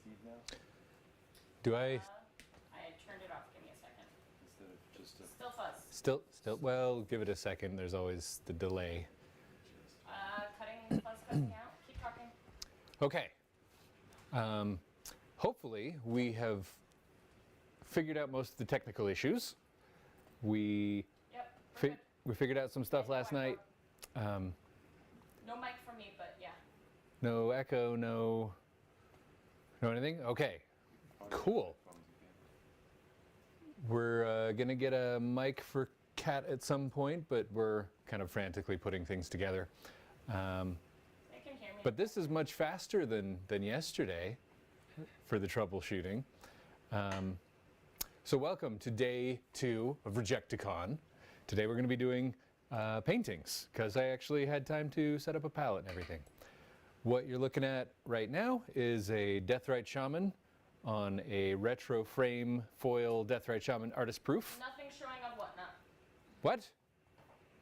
Steve now? Do I I turned it off. Give me a second. Instead of just a... Still fuzz. still, well, give it a second. There's always the delay. Cutting fuzz, cutting out. Keep talking. Okay. Hopefully we have figured out most of the technical issues. We Yep. Perfect. we figured out some stuff last night. No mic for me, but yeah. No echo, no anything? Okay, cool. We're gonna get a mic for Kat at some point, but we're kind of frantically putting things together. They can hear me. But this is much faster than yesterday for the troubleshooting. So welcome to day 2 of Rejecticon. Today we're gonna be doing paintings, because I actually had time to set up a palette and everything. What you're looking at right now is a Deathrite Shaman on a retro frame foil Deathrite Shaman artist proof. Nothing showing on Whatnot. What?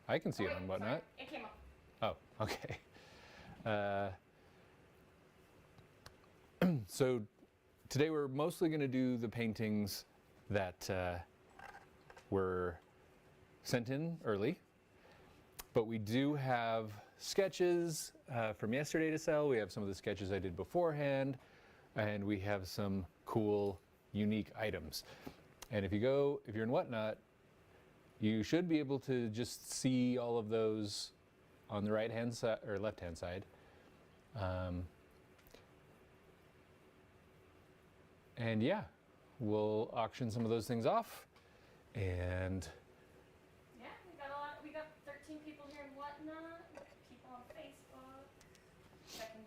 I can see Oh, it wait, on Whatnot. sorry. It came up. Oh, okay. So today we're mostly going to do the paintings that were sent in early. But we do have sketches from yesterday to sell. We have some of the sketches I did beforehand, and we have some cool, unique items. And if you're in Whatnot, you should be able to just see all of those on the right-hand side or left-hand side. And yeah, we'll auction some of those things off, and Yeah, we got 13 people here in Whatnot. People on Facebook. Checking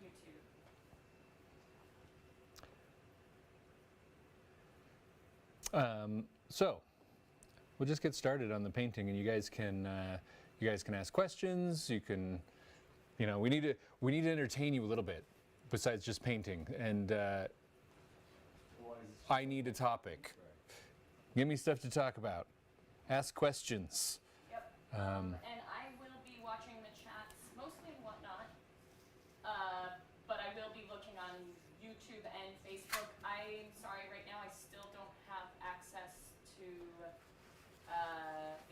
YouTube. So we'll just get started on the painting, and you guys can ask questions. You can, we need to entertain you a little bit, besides just painting. And I need a topic. Give me stuff to talk about. Ask questions. Yep. And I will be watching the chats, mostly Whatnot. But I will be looking on YouTube and Facebook. I'm sorry, right now I still don't have access to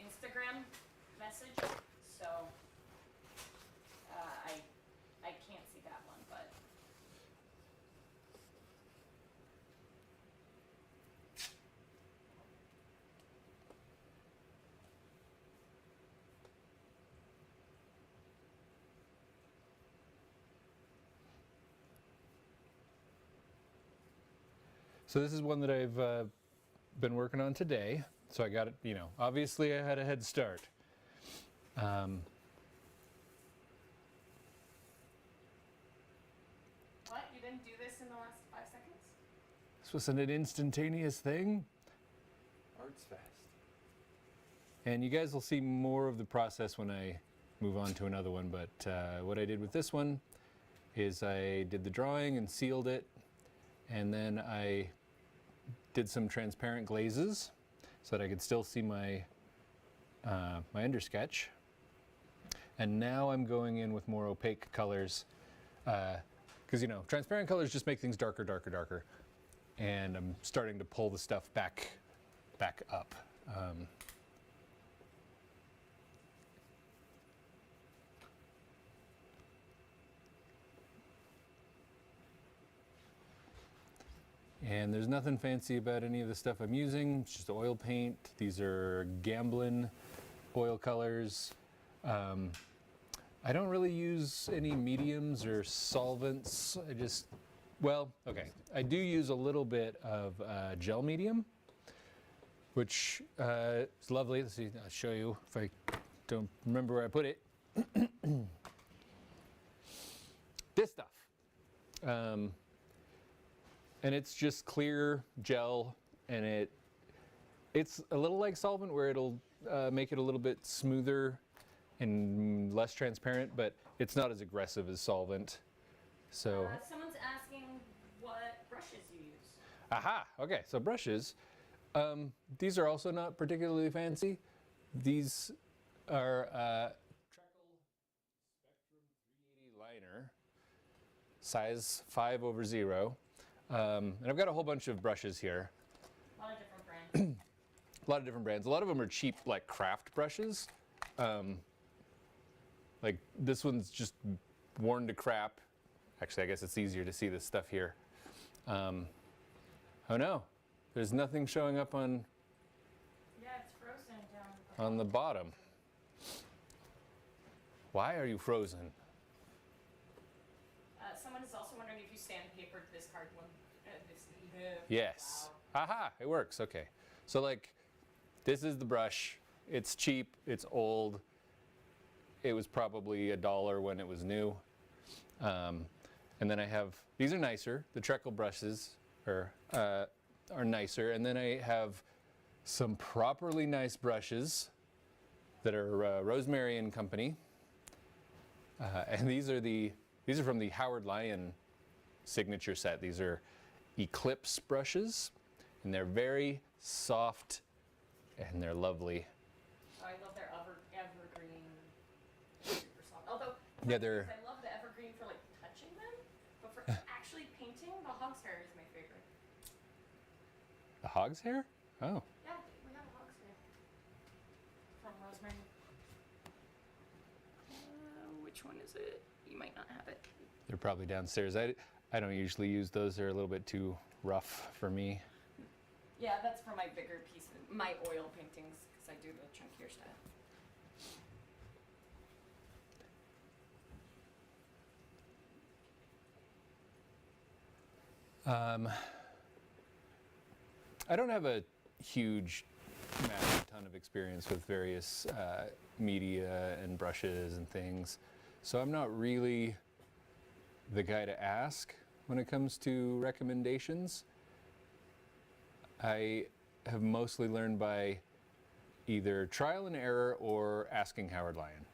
Instagram message, so I can't see that one, but. So this is one that I've been working on today. So I got it, obviously I had a head start. What? You didn't do this in the last 5 seconds? This wasn't an instantaneous thing. Art's fast. And you guys will see more of the process when I move on to another one. But what I did with this one is I did the drawing and sealed it. And then I did some transparent glazes so that I could still see my my undersketch. And now I'm going in with more opaque colors, because transparent colors just make things darker, darker, darker. And I'm starting to pull the stuff back up. And there's nothing fancy about any of the stuff I'm using. It's just oil paint. These are Gamblin oil colors. I don't really use any mediums or solvents. I do use a little bit of gel medium, which is lovely. Let's see, I'll show you if I don't remember where I put it. This stuff. And it's just clear gel, and it's a little like solvent where it'll make it a little bit smoother and less transparent, but it's not as aggressive as solvent. So Someone's asking what brushes you use. aha, okay, so brushes. These are also not particularly fancy. These are Treckle Spectrum 380 liner, size 5/0. And I've got a whole bunch of brushes here. A lot of different brands. A lot of different brands. A lot of them are cheap, like craft brushes. Like this one's just worn to crap. Actually, I guess it's easier to see this stuff here. Oh no, there's nothing showing up on Yeah, it's frozen down. on the bottom. Why are you frozen? Someone is also wondering if you sandpapered this card one. Yes. Wow. Aha, it works. Okay. So like this is the brush. It's cheap, it's old. It was probably $1 when it was new. And then I have, these are nicer. The Treckle brushes are nicer. And then I have some properly nice brushes that are Rosemary and Company. And these are from the Howard Lyon signature set. These are Eclipse brushes, and they're very soft and they're lovely. Oh, I love their evergreen. Super soft. Although, Yeah, they're I love the evergreen for like touching them, but for actually painting, the hog's hair is my favorite. the hog's hair? Oh. Yeah, we have a hog's hair from Rosemary. Which one is it? You might not have it. They're probably downstairs. I don't usually use those. They're a little bit too rough for me. Yeah, that's for my bigger pieces, my oil paintings, because I do the chunkier style. I don't have a huge, massive ton of experience with various media and brushes and things, so I'm not really the guy to ask when it comes to recommendations. I have mostly learned by either trial and error or asking Howard Lyon.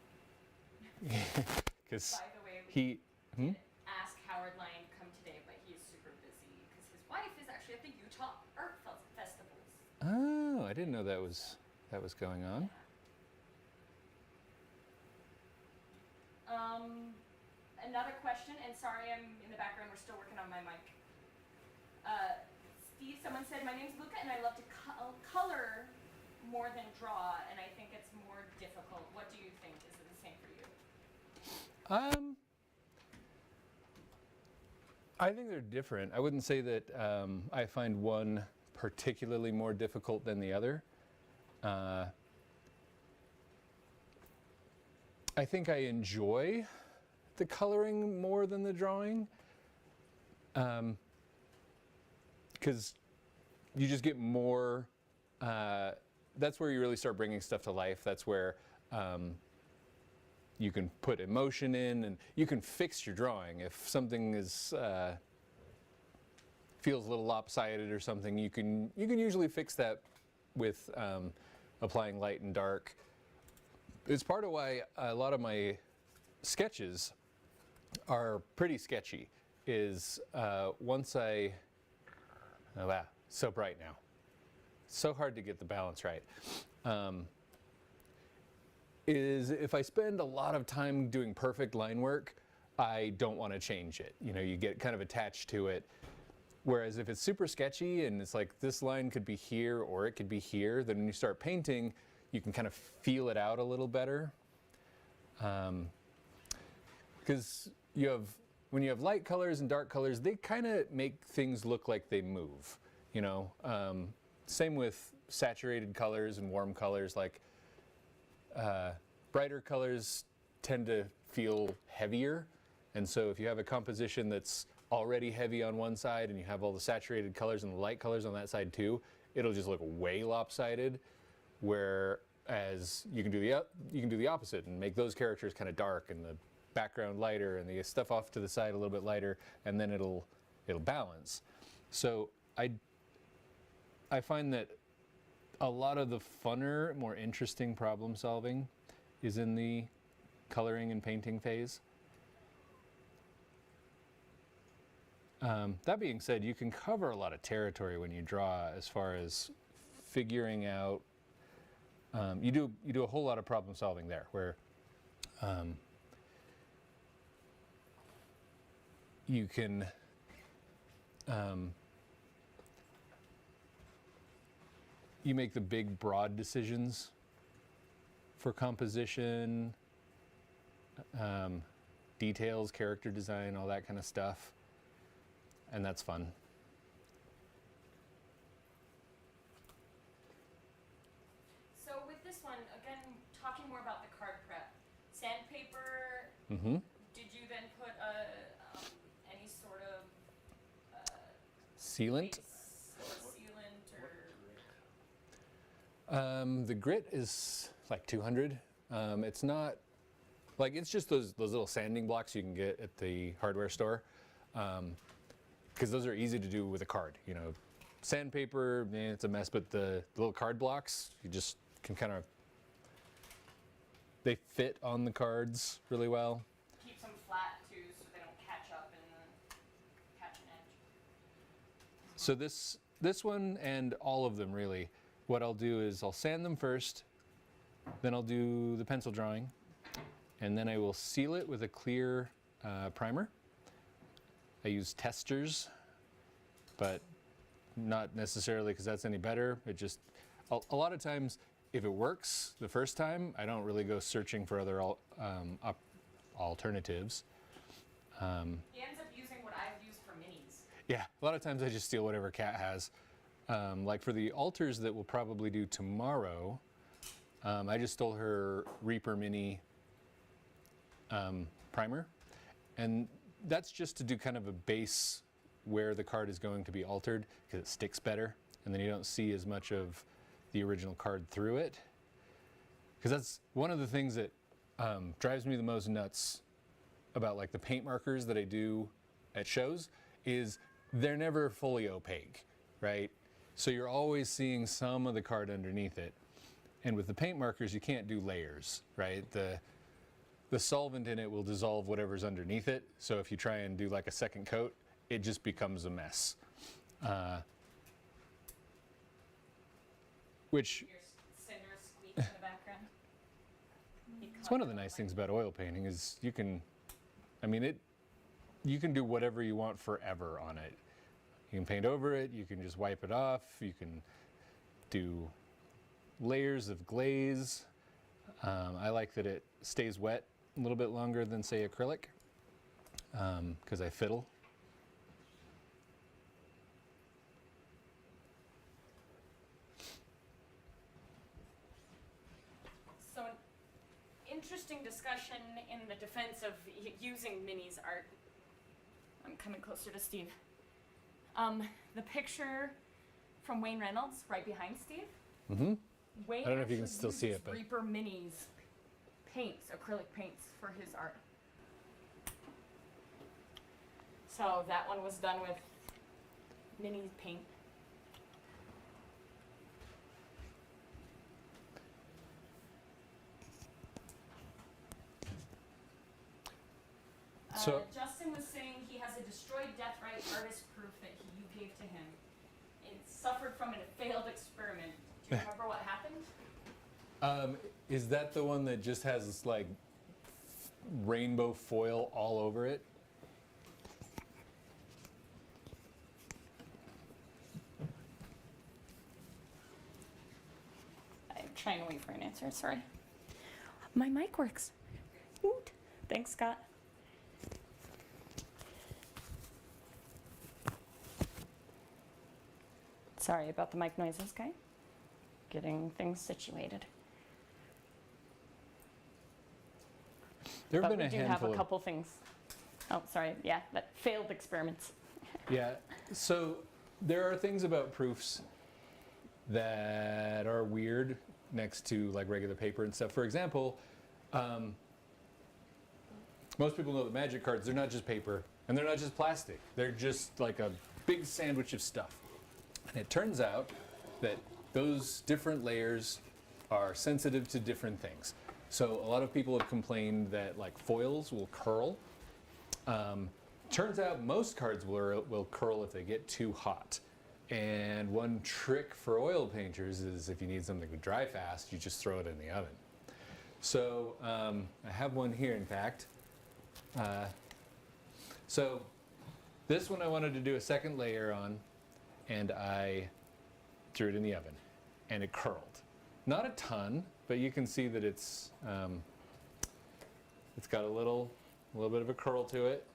Because By the way, we he, did ask Howard Lyon come today, but he is super busy because his wife is actually at the Utah Art Festivals. oh, I didn't know that was going on. Another question, and sorry I'm in the background, we're still working on my mic. Steve, someone said, my name's Luca and I love to color more than draw, and I think it's more difficult. What do you think? Is it the same for you? I think they're different. I wouldn't say that I find one particularly more difficult than the other. I think I enjoy the coloring more than the drawing, because you just get more, that's where you really start bringing stuff to life. That's where you can put emotion in, and you can fix your drawing. If something is feels a little lopsided or something, you can usually fix that with applying light and dark. It's part of why a lot of my sketches are pretty sketchy. Is once oh wow, so bright now. So hard to get the balance right. Is if I spend a lot of time doing perfect line work, I don't want to change it. You know, you get kind of attached to it. Whereas if it's super sketchy and it's like this line could be here or it could be here, then when you start painting, you can kind of feel it out a little better. Because when you have light colors and dark colors, they kind of make things look like they move. You know, same with saturated colors and warm colors. Like brighter colors tend to feel heavier, and so if you have a composition that's already heavy on one side and you have all the saturated colors and the light colors on that side too, it'll just look way lopsided. Whereas you can do the opposite and make those characters kind of dark and the background lighter and the stuff off to the side a little bit lighter, and then it'll balance. So I find that a lot of the funner, more interesting problem solving is in the coloring and painting phase. That being said, you can cover a lot of territory when you draw as far as figuring out, you do a whole lot of problem solving there, where you can you make the big, broad decisions for composition, details, character design, all that kind of stuff. And that's fun. So with this one, again, talking more about the card prep, sandpaper. Mm-hmm. Did you then put any sort of Sealant. base or sealant or? The grit is like 200. It's not like, it's just those little sanding blocks you can get at the hardware store, because those are easy to do with a card. You know, sandpaper, it's a mess, but the little card blocks, you just can kind of, they fit on the cards really well. Keeps them flat too, so they don't catch up and catch an edge. So this one and all of them really, what I'll do is I'll sand them first, then I'll do the pencil drawing, and then I will seal it with a clear primer. I use testers, but not necessarily because that's any better. It just, a lot of times, if it works the first time, I don't really go searching for other alternatives. He ends up using what I've used for minis. Yeah, a lot of times I just steal whatever Kat has. Like for the altars that we'll probably do tomorrow, I just stole her Reaper Mini primer. And that's just to do kind of a base where the card is going to be altered, because it sticks better, and then you don't see as much of the original card through it. Because that's one of the things that drives me the most nuts about like the paint markers that I do at shows, is they're never fully opaque, right? So you're always seeing some of the card underneath it. And with the paint markers, you can't do layers, right? The solvent in it will dissolve whatever's underneath it. So if you try and do like a second coat, it just becomes a mess. Which Your cinder squeak in the background. it's one of the nice things about oil painting is you can, I mean, you can do whatever you want forever on it. You can paint over it, you can just wipe it off, you can do layers of glaze. I like that it stays wet a little bit longer than, say, acrylic, because I fiddle. So an interesting discussion in the defense of using minis art. I'm coming closer to Steve. The picture from Wayne Reynolds right behind Steve. Mm-hmm. Wayne I don't know if you can actually still see uses it, but- Reaper Minis paints, acrylic paints for his art. So that one was done with mini paint. So- Justin was saying he has a destroyed Deathrite artist proof that you gave to him. It suffered from a failed experiment. Do you remember what happened? Is that the one that just has like rainbow foil all over it? I'm trying to wait for an answer, sorry. My mic works. Woot. Thanks, Scott. Sorry about the mic noises, okay? Getting things situated. There have But been we a do have handful a of couple things. Oh, sorry, yeah, that failed experiments. Yeah, so there are things about proofs that are weird next to like regular paper and stuff. For example, most people know that magic cards, they're not just paper and they're not just plastic. They're just like a big sandwich of stuff. And it turns out that those different layers are sensitive to different things. So a lot of people have complained that like foils will curl. Turns out most cards will curl if they get too hot. And one trick for oil painters is if you need something to dry fast, you just throw it in the oven. So I have one here, in fact. So This one I wanted to do a second layer on, and I threw it in the oven, and it curled. Not a ton, but you can see that it's got a little bit of a curl to it.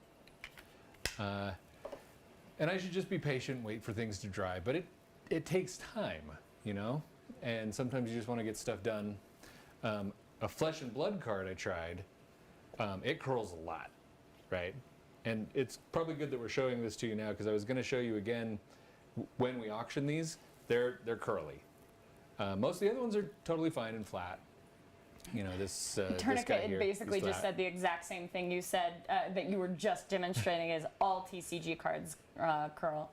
And I should just be patient, wait for things to dry, but it takes time, you know? And sometimes you just want to get stuff done. A Flesh and Blood card I tried, it curls a lot, right? And it's probably good that we're showing this to you now, because I was going to show you again when we auction these. They're curly. Most of the other ones are totally fine and flat. You know, this guy Tourniquet here basically is just flat. said the exact same thing you said that you were just demonstrating is all TCG cards curl.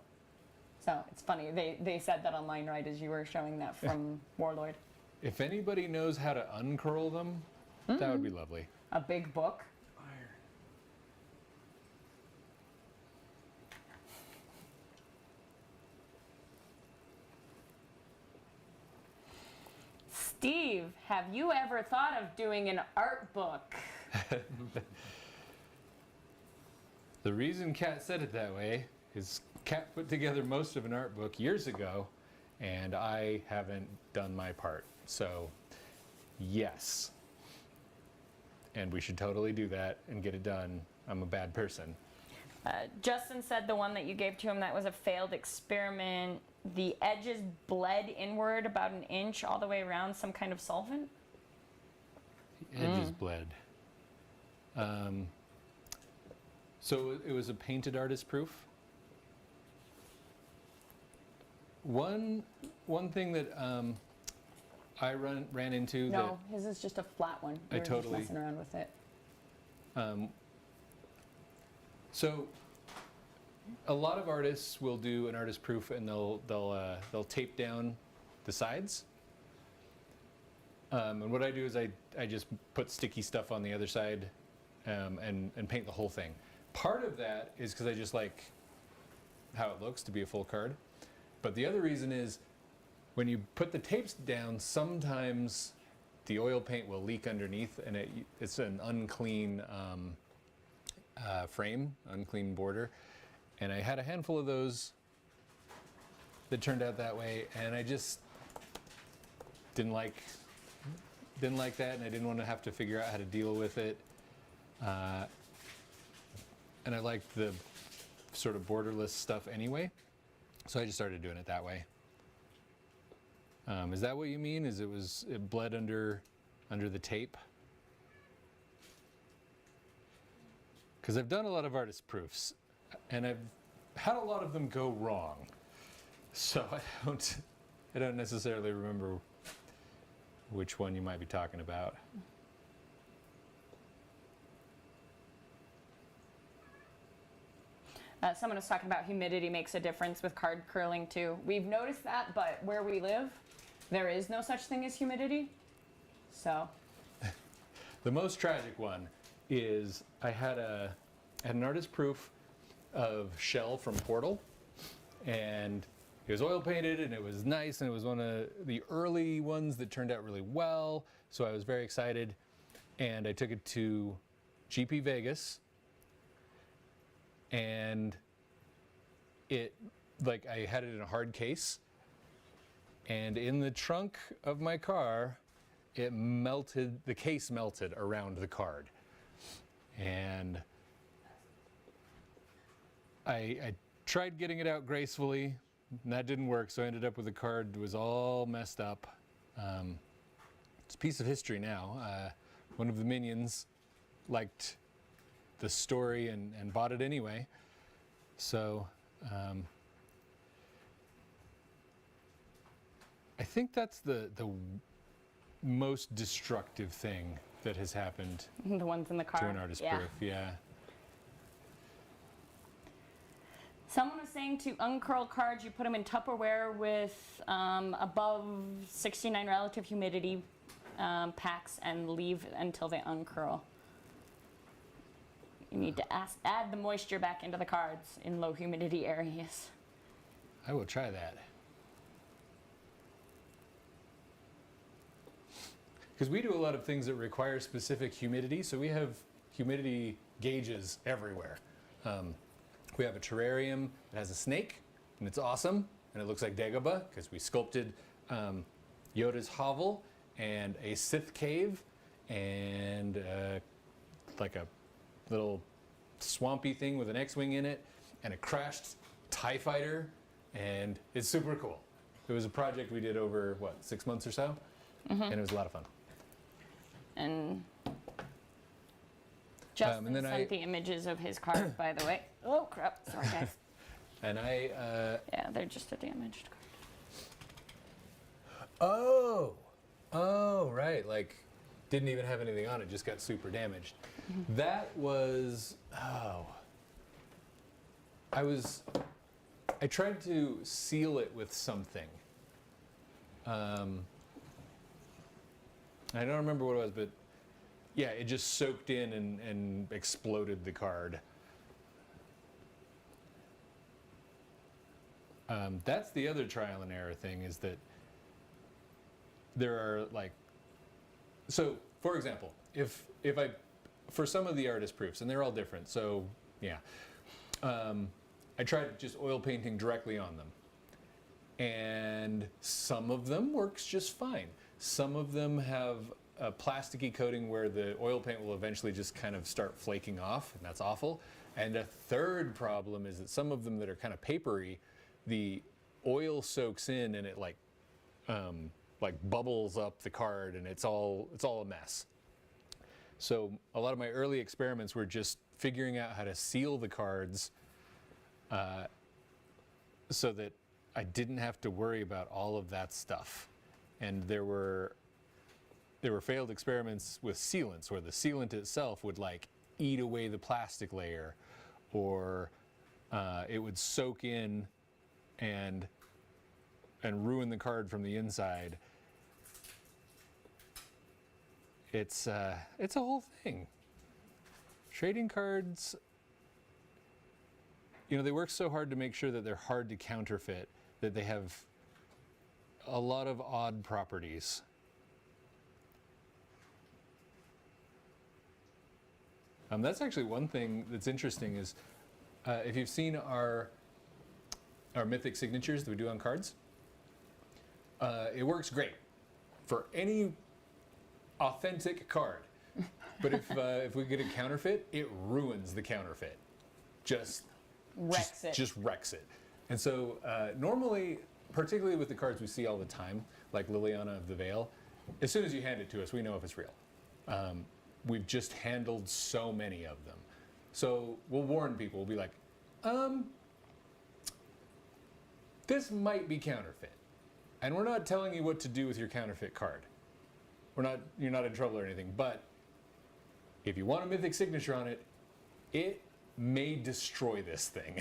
So it's funny. They said that online right as you were showing that from Warlord. If anybody knows how to uncurl them, that would be lovely. A big book. Fire. Steve, have you ever thought of doing an art book? The reason Kat said it that way is Kat put together most of an art book years ago, and I haven't done my part. So, yes. And we should totally do that and get it done. I'm a bad person. Justin said the one that you gave to him that was a failed experiment. The edges bled inward about an inch all the way around, some kind of solvent. The edges bled. So it was a painted artist proof. One thing that I ran into No, his is just a flat one. I We were just totally- messing around with it. so a lot of artists will do an artist proof, and they'll tape down the sides. And what I do is I just put sticky stuff on the other side and paint the whole thing. Part of that is because I just like how it looks to be a full card. But the other reason is when you put the tapes down, sometimes the oil paint will leak underneath, and it's an unclean frame, unclean border. And I had a handful of those that turned out that way, and I just didn't like that, and I didn't want to have to figure out how to deal with it. And I liked the sort of borderless stuff anyway, so I just started doing it that way. Is that what you mean? Is it bled under the tape? Because I've done a lot of artist proofs, and I've had a lot of them go wrong. So I don't necessarily remember which one you might be talking about. Someone was talking about humidity makes a difference with card curling too. We've noticed that, but where we live, there is no such thing as humidity. So. The most tragic one is I had an artist proof of Shell from Portal, and it was oil painted and it was nice, and it was one of the early ones that turned out really well, so I was very excited, and I took it to GP Vegas, and I had it in a hard case, and in the trunk of my car, the case melted around the card. And I tried getting it out gracefully, and that didn't work, so I ended up with a card that was all messed up. It's a piece of history now. One of the minions liked the story and bought it anyway. So I think that's the most destructive thing that has happened The ones in the car. to an artist Yeah. proof. Yeah. Someone was saying to uncurl cards, you put them in Tupperware with above 69 relative humidity packs and leave until they uncurl. You need to add the moisture back into the cards in low humidity areas. I will try that. Because we do a lot of things that require specific humidity, so we have humidity gauges everywhere. We have a terrarium that has a snake, and it's awesome, and it looks like Dagobah because we sculpted Yoda's hovel and a Sith cave and like a little swampy thing with an X-wing in it and a crashed TIE fighter, and it's super cool. It was a project we did over, 6 months or so? And it was a lot of fun. And Justin and then sent the images of his cards, by the way. Oh, crap. Sorry, guys. And Yeah, they're just a damaged card. Oh, right. Like, didn't even have anything on it, just got super damaged. That was, I tried to seal it with something. I don't remember what it was, but yeah, it just soaked in and exploded the card. That's the other trial and error thing, is that there are so for example, if I, for some of the artist proofs, and they're all different, so yeah, I tried just oil painting directly on them, and some of them works just fine. Some of them have a plasticky coating where the oil paint will eventually just kind of start flaking off, and that's awful. And a third problem is that some of them that are kind of papery, the oil soaks in and it like bubbles up the card, and it's all a mess. So a lot of my early experiments were just figuring out how to seal the cards so that I didn't have to worry about all of that stuff. And there were failed experiments with sealants where the sealant itself would eat away the plastic layer, or it would soak in and ruin the card from the inside. It's a whole thing. Trading cards, they work so hard to make sure that they're hard to counterfeit, that they have a lot of odd properties. That's actually one thing that's interesting is if you've seen our mythic signatures that we do on cards, it works great for any authentic card. But if we get a counterfeit, it ruins the counterfeit. Just wrecks it. And so normally, particularly with the cards we see all the time, like Liliana of the Veil, as soon as you hand it to us, we know if it's real. We've just handled so many of them. So we'll warn people, we'll be like, this might be counterfeit. And we're not telling you what to do with your counterfeit card. You're not in trouble or anything, but if you want a mythic signature on it, it may destroy this thing.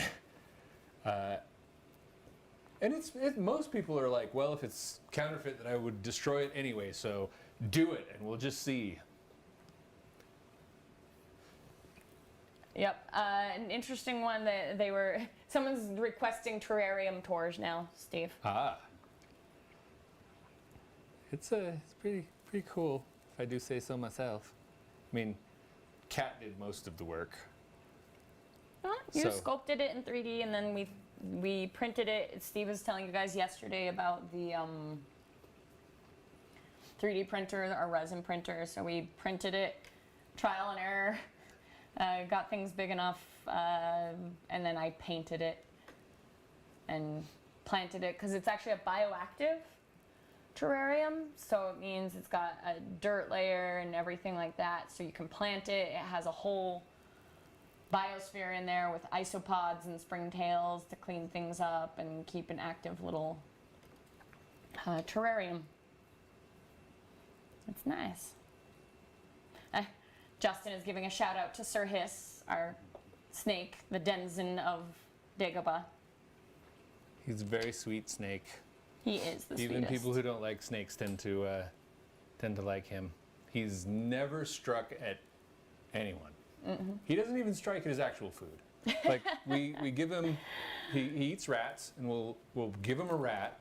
And most people are like, well, if it's counterfeit, then I would destroy it anyway, so do it, and we'll just see. Yep. An interesting one that someone's requesting terrarium tours now, Steve. It's pretty cool, if I do say so myself. I mean, Kat did most of the work. You sculpted it in 3D, and then we printed it. Steve was telling you guys yesterday about the 3D printer, our resin printer. So we printed it, trial and error, got things big enough, and then I painted it and planted it, because it's actually a bioactive terrarium, so it means it's got a dirt layer and everything like that, so you can plant it. It has a whole biosphere in there with isopods and springtails to clean things up and keep an active little terrarium. It's nice. Justin is giving a shout out to Sir Hiss, our snake, the denizen of Dagobah. He's a very sweet snake. He is the Even sweetest. people who don't like snakes tend to like him. He's never struck at anyone. He doesn't even strike at his actual food. Like we give him, he eats rats, and we'll give him a rat,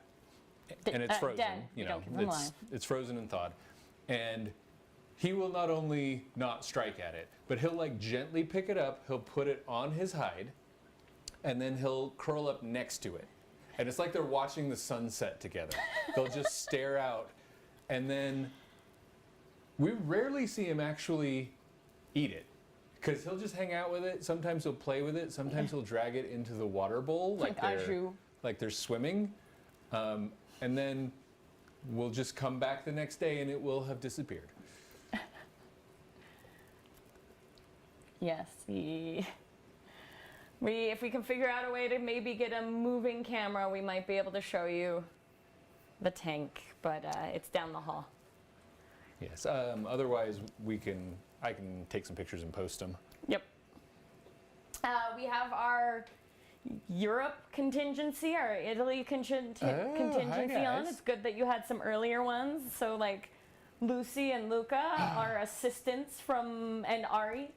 and it's frozen. Dead. You don't give him live. It's frozen and thawed, and he will not only not strike at it, but he'll gently pick it up. He'll put it on his hide, and then he'll curl up next to it. And it's like they're watching the sunset together. They'll just stare out. And then we rarely see him actually eat it. Because he'll just hang out with it. Sometimes he'll play with it. Sometimes he'll drag it into the water bowl Like they're swimming. And then we'll just come back the next day and it will have disappeared. Yes, if we can figure out a way to maybe get a moving camera, we might be able to show you the tank, but it's down the hall. Yes. Otherwise, I can take some pictures and post them. Yep. We have our Europe contingency, our Italy contingency hi on. guys. It's good that you had some earlier ones. So like Lucy and Luca, our assistants and Ari,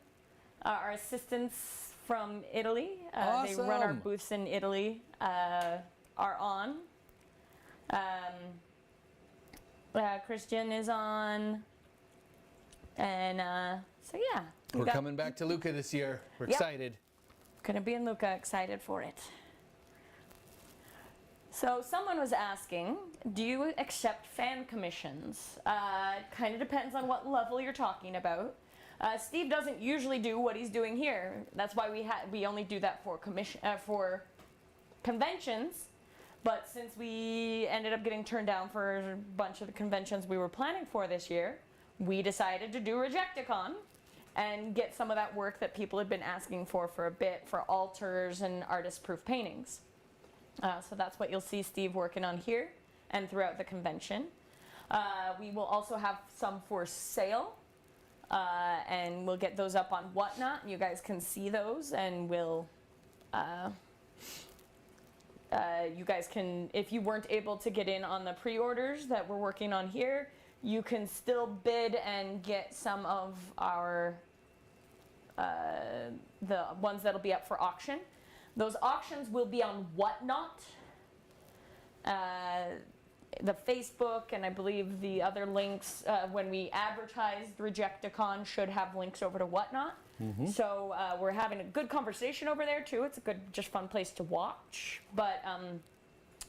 our assistants from Italy. They run our Awesome. booths in Italy. Are on. Christian is on. And so yeah. We're coming back to Luca this year. We're Yep. excited. Gonna be in Luca, excited for it. So someone was asking, do you accept fan commissions? Kind of depends on what level you're talking about. Steve doesn't usually do what he's doing here. That's why we only do that for for conventions. But since we ended up getting turned down for a bunch of the conventions we were planning for this year, we decided to do Rejecticon and get some of that work that people had been asking for a bit for altars and artist-proof paintings. So that's what you'll see Steve working on here and throughout the convention. We will also have some for sale, and we'll get those up on Whatnot. You guys can see those, and we'll... you guys can, if you weren't able to get in on the pre-orders that we're working on here, you can still bid and get some of our the ones that'll be up for auction. Those auctions will be on Whatnot, the Facebook, and I believe the other links when we advertised Rejecticon should have links over to Whatnot. So we're having a good conversation over there too. It's a good, just fun place to watch. But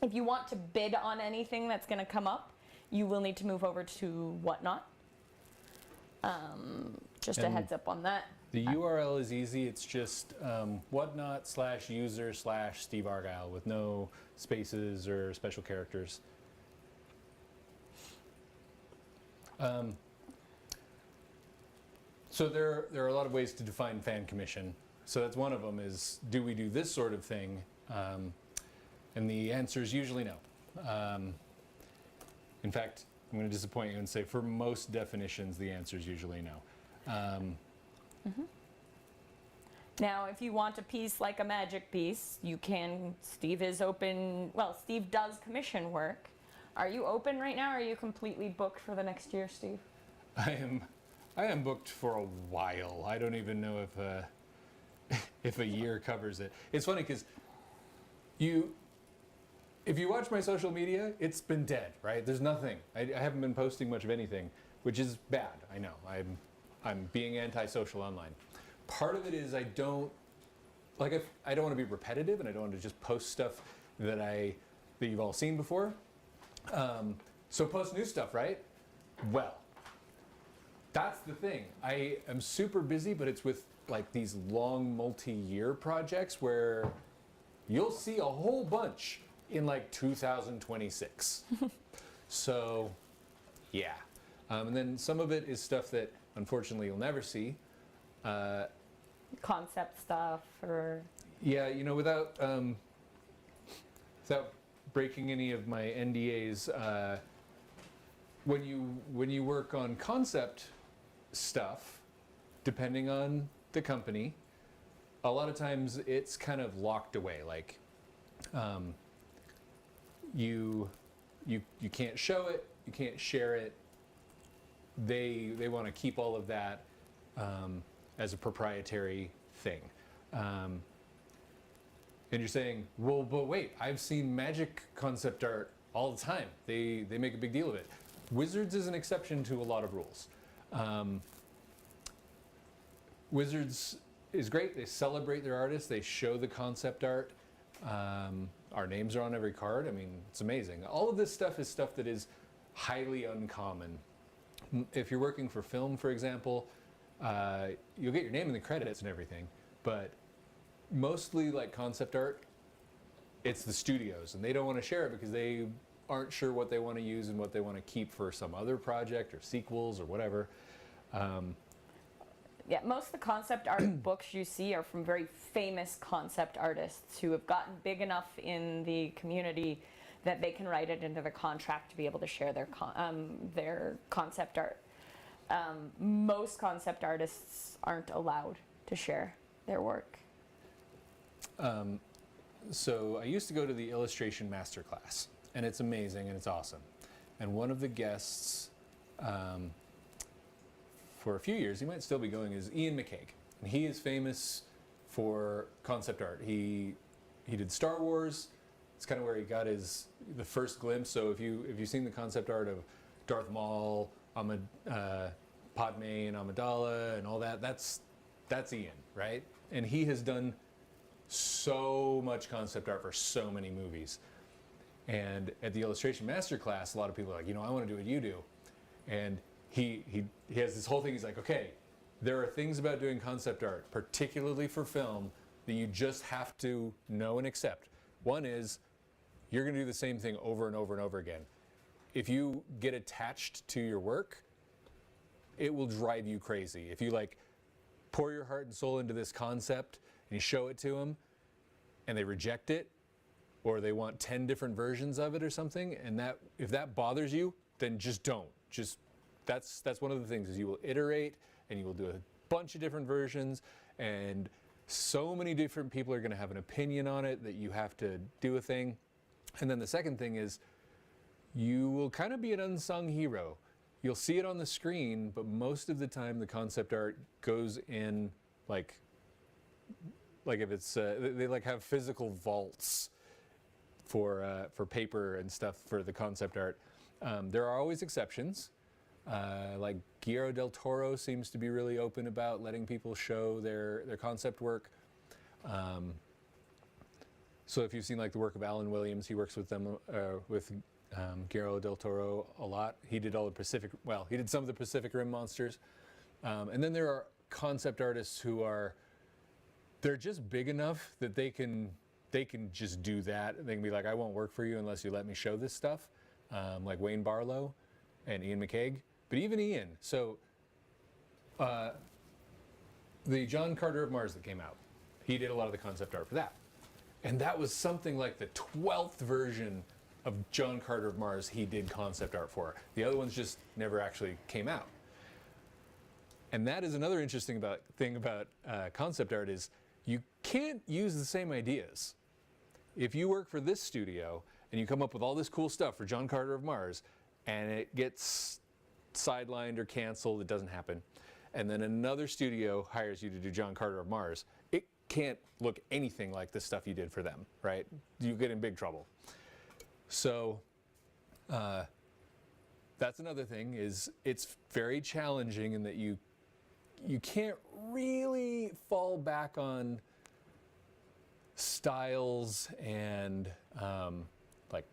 if you want to bid on anything that's going to come up, you will need to move over to Whatnot. Just a And heads up on that. The URL is easy. It's just whatnot/user/Steve Argyle with no spaces or special characters. So there are a lot of ways to define fan commission. So that's one of them is, do we do this sort of thing? And the answer is usually no. In fact, I'm going to disappoint you and say for most definitions, the answer is usually no. Now, if you want a piece like a magic piece, you can. Steve is open. Well, Steve does commission work. Are you open right now, or are you completely booked for the next year, Steve? I am booked for a while. I don't even know if a year covers it. It's funny because if you watch my social media, it's been dead, right? There's nothing. I haven't been posting much of anything, which is bad. I know. I'm being antisocial online. Part of it is I don't want to be repetitive, and I don't want to just post stuff that you've all seen before. So post new stuff, right? Well, that's the thing. I am super busy, but it's with like these long multi-year projects where you'll see a whole bunch in like 2026. So, yeah. And then some of it is stuff that unfortunately you'll never see. Concept stuff, or Yeah, without breaking any of my NDAs, when you work on concept stuff, depending on the company, a lot of times it's kind of locked away. Like, you can't show it, you can't share it. They want to keep all of that as a proprietary thing. And you're saying, well, but wait, I've seen magic concept art all the time. They make a big deal of it. Wizards is an exception to a lot of rules. Wizards is great. They celebrate their artists. They show the concept art. Our names are on every card. I mean, it's amazing. All of this stuff is stuff that is highly uncommon. If you're working for film, for example, you'll get your name in the credits and everything, but mostly like concept art, it's the studios, and they don't want to share it because they aren't sure what they want to use and what they want to keep for some other project or sequels or whatever. Yeah, most of the concept art books you see are from very famous concept artists who have gotten big enough in the community that they can write it into the contract to be able to share their concept art. Most concept artists aren't allowed to share their work. So I used to go to the illustration masterclass, and it's amazing and it's awesome. And one of the guests, for a few years, he might still be going, is Ian McCaig. And he is famous for concept art. He did Star Wars. It's kind of where he got the first glimpse. So if you've seen the concept art of Darth Maul, Padme and Amidala and all that, that's Ian, right? And he has done so much concept art for so many movies. And at the illustration masterclass, a lot of people are like, I want to do what you do. And he has this whole thing. He's like, okay, there are things about doing concept art, particularly for film, that you just have to know and accept. One is you're going to do the same thing over and over and over again. If you get attached to your work, it will drive you crazy. If you like pour your heart and soul into this concept and you show it to them and they reject it, or they want 10 different versions of it or something, and if that bothers you, then just don't. That's one of the things, is you will iterate and you will do a bunch of different versions, and so many different people are going to have an opinion on it that you have to do a thing. And then the second thing is you will kind of be an unsung hero. You'll see it on the screen, but most of the time the concept art goes in like if it's they like have physical vaults for paper and stuff for the concept art. There are always exceptions. Like Guillermo del Toro seems to be really open about letting people show their concept work. So if you've seen like the work of Alan Williams, he works with them with Guillermo del Toro a lot. He did he did some of the Pacific Rim monsters. And then there are concept artists who they're just big enough that they can just do that. They can be like, I won't work for you unless you let me show this stuff. Like Wayne Barlow and Ian McCaig. But even Ian, so the John Carter of Mars that came out, he did a lot of the concept art for that. And that was something like the 12th version of John Carter of Mars he did concept art for. The other ones just never actually came out. And that is another interesting thing about concept art, is you can't use the same ideas. If you work for this studio and you come up with all this cool stuff for John Carter of Mars, and it gets sidelined or canceled, it doesn't happen, and then another studio hires you to do John Carter of Mars, it can't look anything like the stuff you did for them, right? You get in big trouble. So that's another thing, is it's very challenging in that you can't really fall back on styles and like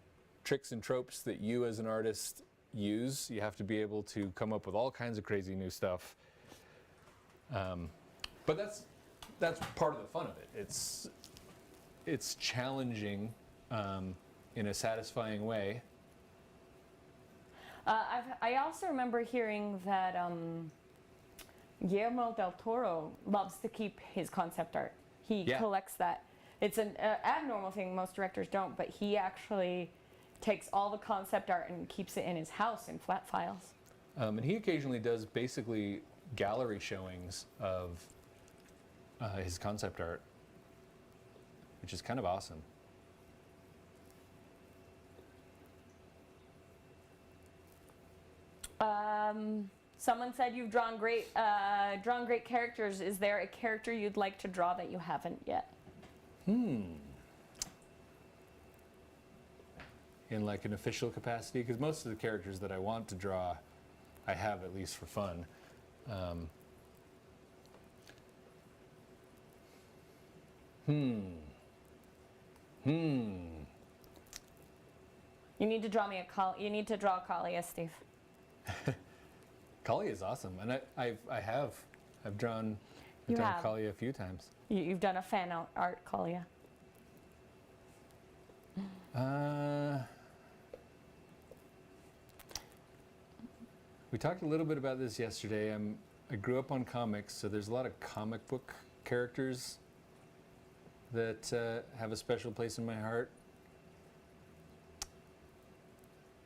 tricks and tropes that you as an artist use. You have to be able to come up with all kinds of crazy new stuff. But that's part of the fun of it. It's challenging in a satisfying way. I also remember hearing that Guillermo del Toro loves to keep his concept art. He collects that. It's an abnormal thing, most directors don't, but he actually takes all the concept art and keeps it in his house in flat files. And he occasionally does basically gallery showings of his concept art, which is kind of awesome. Someone said you've drawn great characters. Is there a character you'd like to draw that you haven't yet? In like an official capacity, because most of the characters that I want to draw, I have, at least for fun. You need to draw me you need to draw Kalia, Steve. Kalia is awesome, and I've drawn You have. Kalia a few times. You've done a fan art, Kalia. We talked a little bit about this yesterday. I grew up on comics, so there's a lot of comic book characters that have a special place in my heart.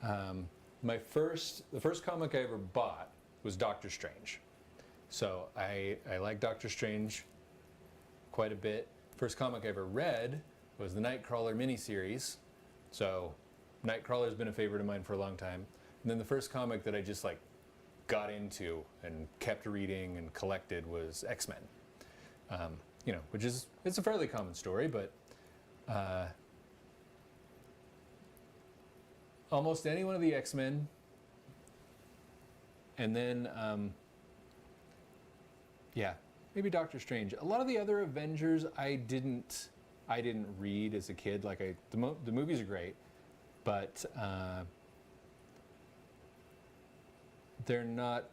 The first comic I ever bought was Doctor Strange. So I like Doctor Strange quite a bit. First comic I ever read was the Nightcrawler miniseries. So Nightcrawler's been a favorite of mine for a long time. And then the first comic that I just like got into and kept reading and collected was X-Men. You know, which is, it's a fairly common story, but almost any one of the X-Men, and then yeah, maybe Doctor Strange. A lot of the other Avengers I didn't read as a kid. Like the movies are great, but they're not.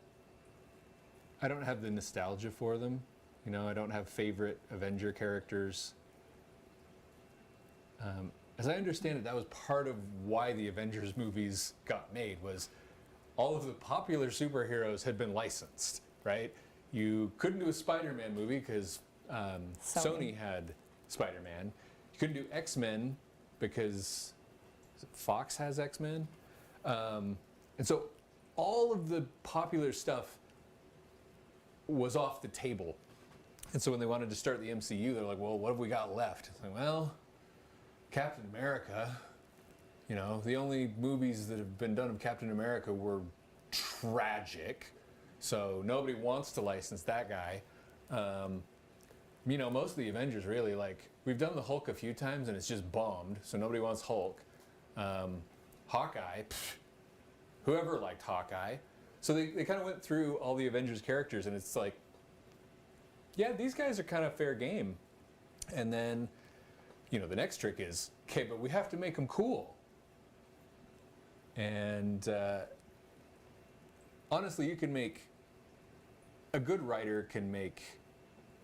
I don't have the nostalgia for them. You know, I don't have favorite Avenger characters. As I understand it, that was part of why the Avengers movies got made, was all of the popular superheroes had been licensed, right? You couldn't do a Spider-Man movie because Sony had Spider-Man. You couldn't do X-Men because Fox has X-Men. And so all of the popular stuff was off the table. And so when they wanted to start the MCU, they're like, well, what have we got left? It's like, well, Captain America. You know, the only movies that have been done of Captain America were tragic, so nobody wants to license that guy. You know, most of the Avengers really, like, we've done the Hulk a few times and it's just bombed, so nobody wants Hulk. Hawkeye, whoever liked Hawkeye. So they kind of went through all the Avengers characters, and it's like, yeah, these guys are kind of fair game. And then, you know, the next trick is, okay, but we have to make them cool. And honestly, you can make, a good writer can make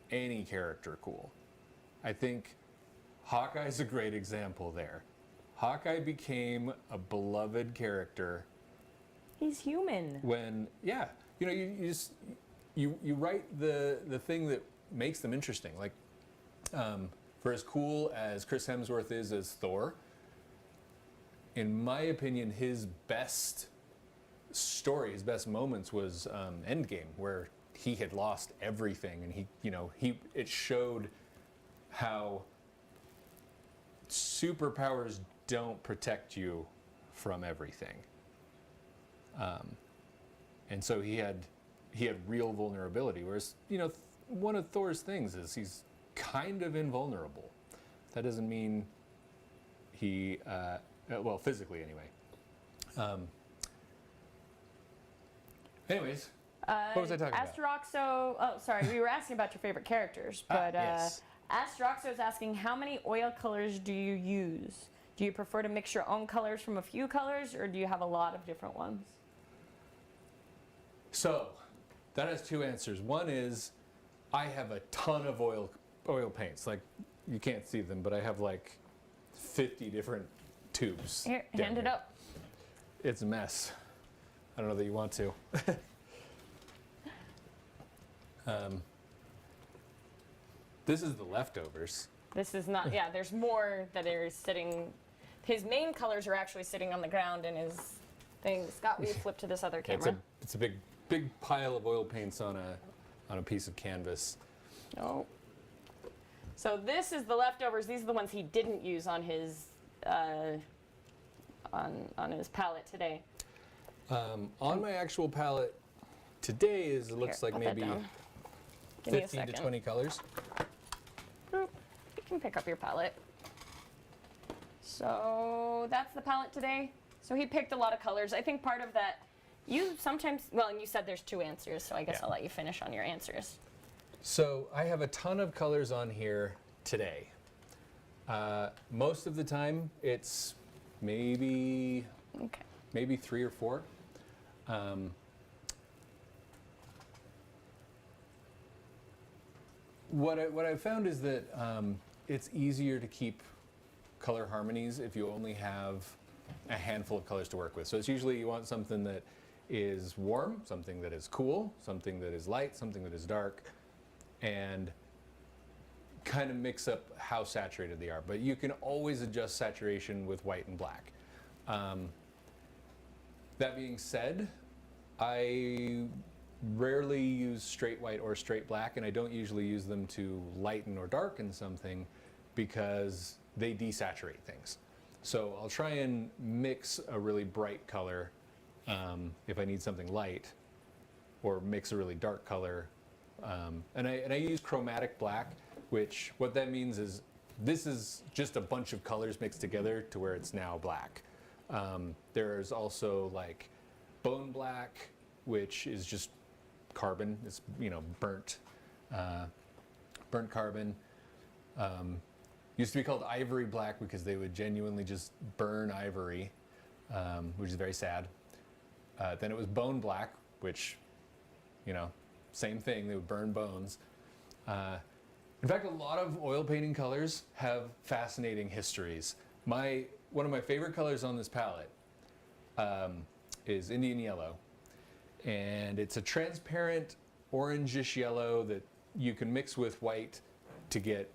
any character cool. I think Hawkeye's a great example there. Hawkeye became a beloved character. He's human. When, yeah, you know, you just, you write the thing that makes them interesting. Like, for as cool as Chris Hemsworth is as Thor, in my opinion, his best story, his best moments was Endgame, where he had lost everything, and it showed how superpowers don't protect you from everything. And so he had real vulnerability, whereas, you know, one of Thor's things is he's kind of invulnerable. That doesn't mean he, well, physically anyway. Anyways, what was I talking about? Astroxo, oh, sorry, we were asking about your favorite characters, but yes. Astroxo is asking, how many oil colors do you use? Do you prefer to mix your own colors from a few colors, or do you have a lot of different ones? So, that has two answers. One is, I have a ton of oil paints. Like, you can't see them, but I have like 50 different tubes. Here, down hand it here. up. It's a mess. I don't know that you want to. This is the leftovers. This is not, yeah, there's more that are sitting, his main colors are actually sitting on the ground in his thing. Scott, will you flip to this other camera? It's a big pile of oil paints on a piece of canvas. No. So this is the leftovers. These are the ones he didn't use on his on his palette today. On my actual palette today it looks Here, like put that maybe down. Give me a 15 to second. 20 colors. Boop. You can pick up your palette. So that's the palette today. So he picked a lot of colors. I think part of that, you sometimes, well, and you said there's two answers, so I guess Yeah. I'll let you finish on your answers. So I have a ton of colors on here today. Most of the time, it's maybe Okay. 3 or 4. What I've found is that it's easier to keep color harmonies if you only have a handful of colors to work with. So it's usually you want something that is warm, something that is cool, something that is light, something that is dark, and kind of mix up how saturated they are. But you can always adjust saturation with white and black. That being said, I rarely use straight white or straight black, and I don't usually use them to lighten or darken something because they desaturate things. So I'll try and mix a really bright color if I need something light, or mix a really dark color. And I use chromatic black, which what that means is this is just a bunch of colors mixed together to where it's now black. There's also like bone black, which is just carbon. It's burnt carbon. Used to be called ivory black because they would genuinely just burn ivory, which is very sad. Then it was bone black, which, same thing. They would burn bones. In fact, a lot of oil painting colors have fascinating histories. One of my favorite colors on this palette is Indian yellow. And it's a transparent orangish yellow that you can mix with white to get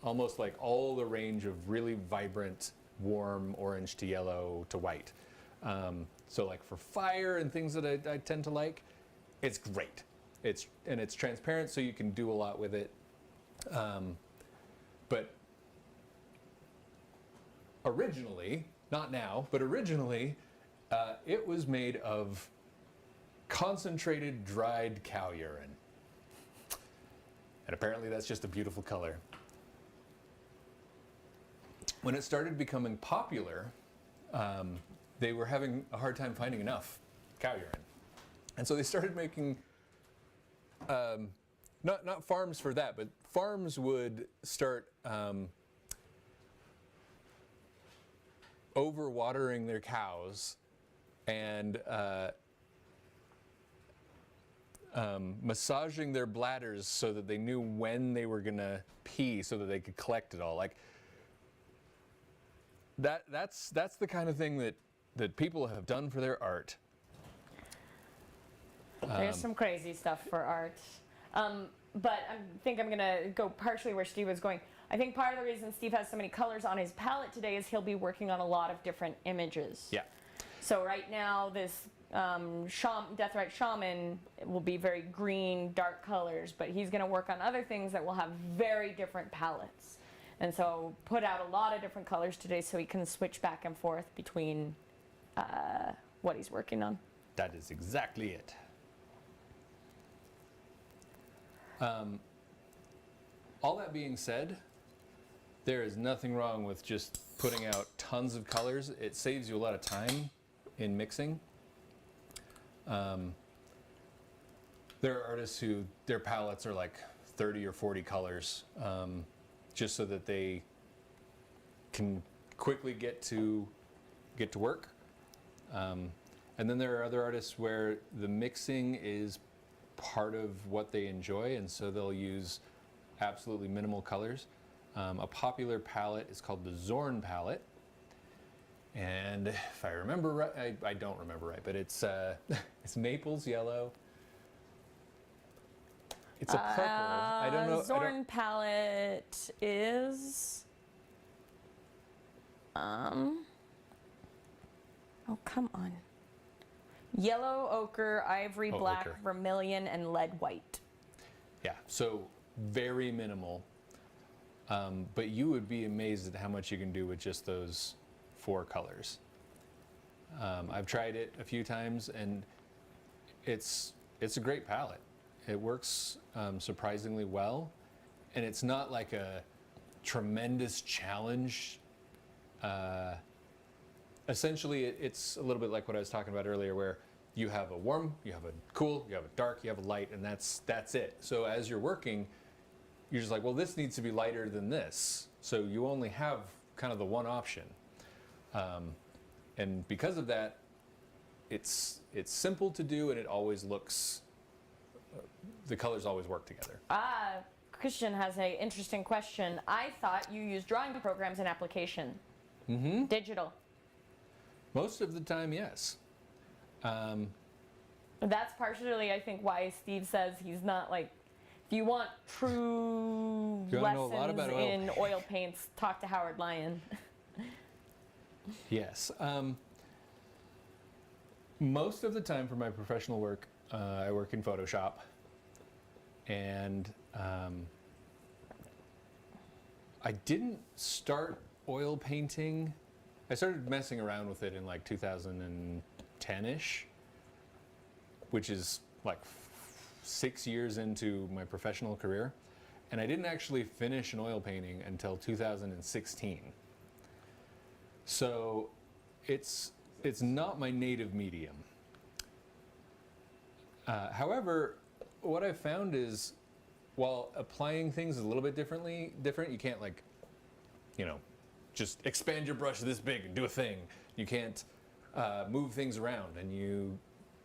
almost like all the range of really vibrant, warm orange to yellow to white. So like for fire and things that I tend to like, it's great. It's transparent, so you can do a lot with it. But originally, not now, but originally, it was made of concentrated dried cow urine. And apparently that's just a beautiful color. When it started becoming popular, they were having a hard time finding enough cow urine. And so they started making, not farms for that, but farms would start overwatering their cows and massaging their bladders so that they knew when they were gonna pee so that they could collect it all. Like that's the kind of thing that people have done for their art. There's some crazy stuff for art. But I think I'm going to go partially where Steve was going. I think part of the reason Steve has so many colors on his palette today is he'll be working on a lot of different images. Yeah. So right now, this Deathrite Shaman will be very green, dark colors, but he's going to work on other things that will have very different palettes. And so put out a lot of different colors today so he can switch back and forth between what he's working on. That is exactly it. All that being said, there is nothing wrong with just putting out tons of colors. It saves you a lot of time in mixing. There are artists who their palettes are like 30 or 40 colors, just so that they can quickly get to work. And then there are other artists where the mixing is part of what they enjoy, and so they'll use absolutely minimal colors. A popular palette is called the Zorn palette, and if I remember right, I don't remember right, but it's it's Naples yellow. It's a purple. I don't know. Zorn palette is. Oh, come on. Yellow, ochre, ivory, black, ochre. vermilion, and lead white. Yeah, so very minimal. But you would be amazed at how much you can do with just those 4 colors. I've tried it a few times, and it's a great palette. It works surprisingly well, and it's not like a tremendous challenge. Essentially, it's a little bit like what I was talking about earlier, where you have a warm, you have a cool, you have a dark, you have a light, and that's it. So as you're working, you're just like, well, this needs to be lighter than this. So you only have kind of the one option. And because of that, it's simple to do, and it always looks, the colors always work together. Christian has an interesting question. I thought you use drawing programs in application. Mm-hmm. Digital. Most of the time, yes. That's partially, I think, why Steve says he's not like, if you want true You wanna know a lot lessons about oil in oil paints, talk to Howard Lyon. Yes. Most of the time for my professional work, I work in Photoshop. And I didn't start oil painting. I started messing around with it in like 2010-ish, which is like 6 years into my professional career. And I didn't actually finish an oil painting until 2016. So it's not my native medium. However, what I've found is, while applying things a little bit different, you can't like, just expand your brush this big and do a thing. You can't move things around, and you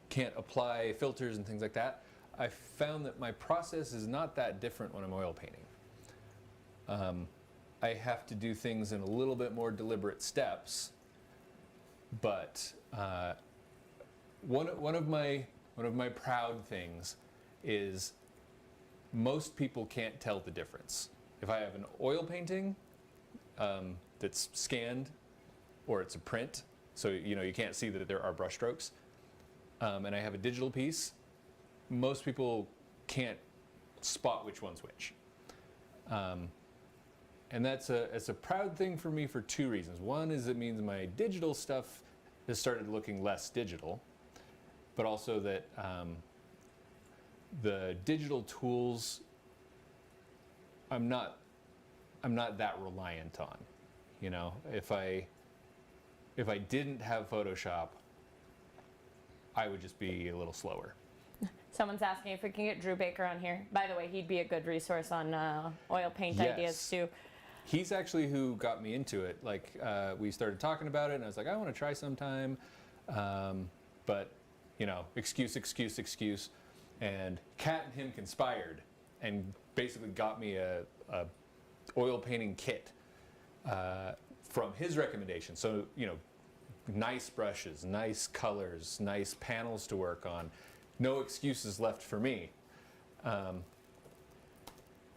can't apply filters and things like that. I found that my process is not that different when I'm oil painting. I have to do things in a little bit more deliberate steps, but one of my proud things is most people can't tell the difference. If I have an oil painting that's scanned, or it's a print, so you can't see that there are brush strokes, and I have a digital piece, most people can't spot which one's which. And it's a proud thing for me for two reasons. One is it means my digital stuff has started looking less digital, but also that the digital tools I'm not that reliant on. If I didn't have Photoshop, I would just be a little slower. Someone's asking if we can get Drew Baker on here. By the way, he'd be a good resource on oil paint Yes. ideas too. He's actually who got me into it. Like, we started talking about it, and I was like, I want to try sometime. But, excuse. And Kat and him conspired and basically got me a oil painting kit from his recommendation. So, nice brushes, nice colors, nice panels to work on. No excuses left for me.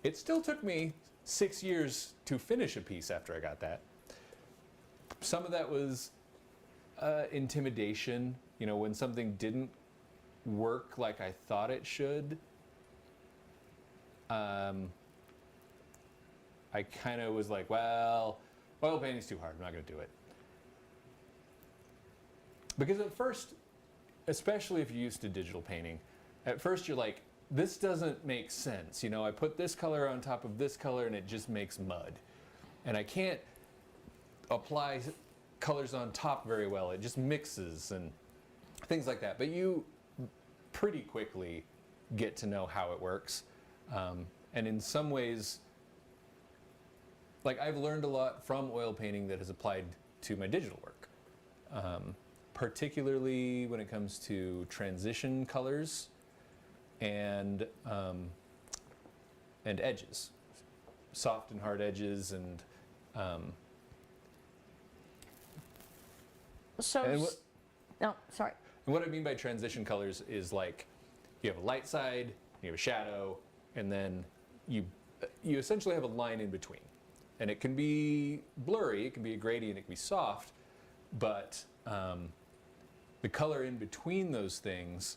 It still took me 6 years to finish a piece after I got that. Some of that was intimidation. When something didn't work like I thought it should, I kind of was like, well, oil painting's too hard, I'm not going to do it. Because at first, especially if you're used to digital painting, at first you're like, this doesn't make sense. I put this color on top of this color and it just makes mud. And I can't apply colors on top very well. It just mixes and things like that. But you pretty quickly get to know how it works. And in some ways, like, I've learned a lot from oil painting that has applied to my digital work. Particularly when it comes to transition colors and edges, soft and hard edges, and No, sorry. and what I mean by transition colors is, like, you have a light side, you have a shadow, and then you essentially have a line in between, and it can be blurry, it can be a gradient, it can be soft, but the color in between those things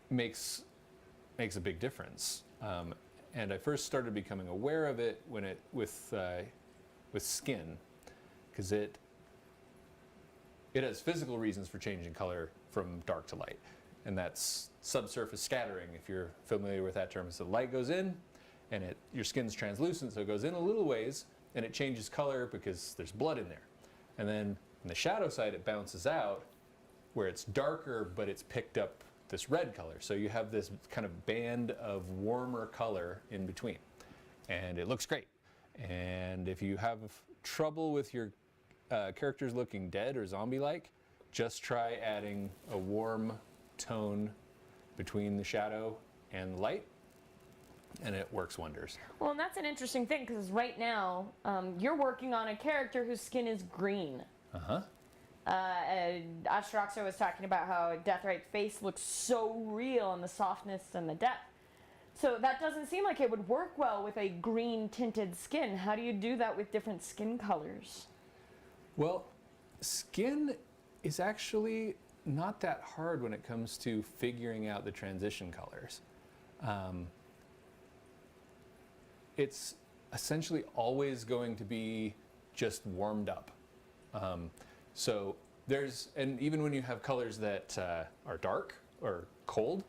makes a big difference. And I first started becoming aware of it with skin, because it has physical reasons for changing color from dark to light, and that's subsurface scattering. If you're familiar with that term, so the light goes in, and your skin's translucent, so it goes in a little ways, and it changes color because there's blood in there. And then on the shadow side, it bounces out, where it's darker, but it's picked up this red color. So you have this kind of band of warmer color in between, and it looks great. And if you have trouble with your characters looking dead or zombie-like, just try adding a warm tone between the shadow and the light, and it works wonders. Well, and that's an interesting thing because right now you're working on a character whose skin is green. Uh-huh. Astraxo was talking about how Deathrite's face looks so real and the softness and the depth. So that doesn't seem like it would work well with a green tinted skin. How do you do that with different skin colors? Well, skin is actually not that hard when it comes to figuring out the transition colors. It's essentially always going to be just warmed up. So there's, and even when you have colors that are dark or cold,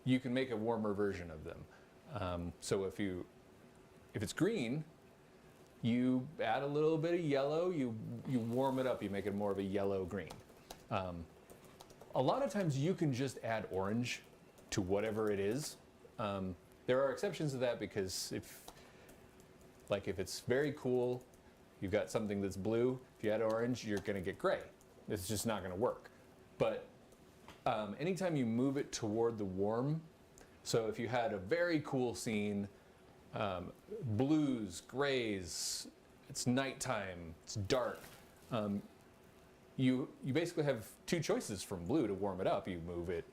you can make a warmer version of them. So if it's green, you add a little bit of yellow, you warm it up, you make it more of a yellow-green. A lot of times you can just add orange to whatever it is. There are exceptions to that because if it's very cool, you've got something that's blue, if you add orange, you're gonna get gray. It's just not gonna work. But anytime you move it toward the warm, so if you had a very cool scene, blues, grays, it's nighttime, it's dark, you basically have two choices from blue to warm it up. You move it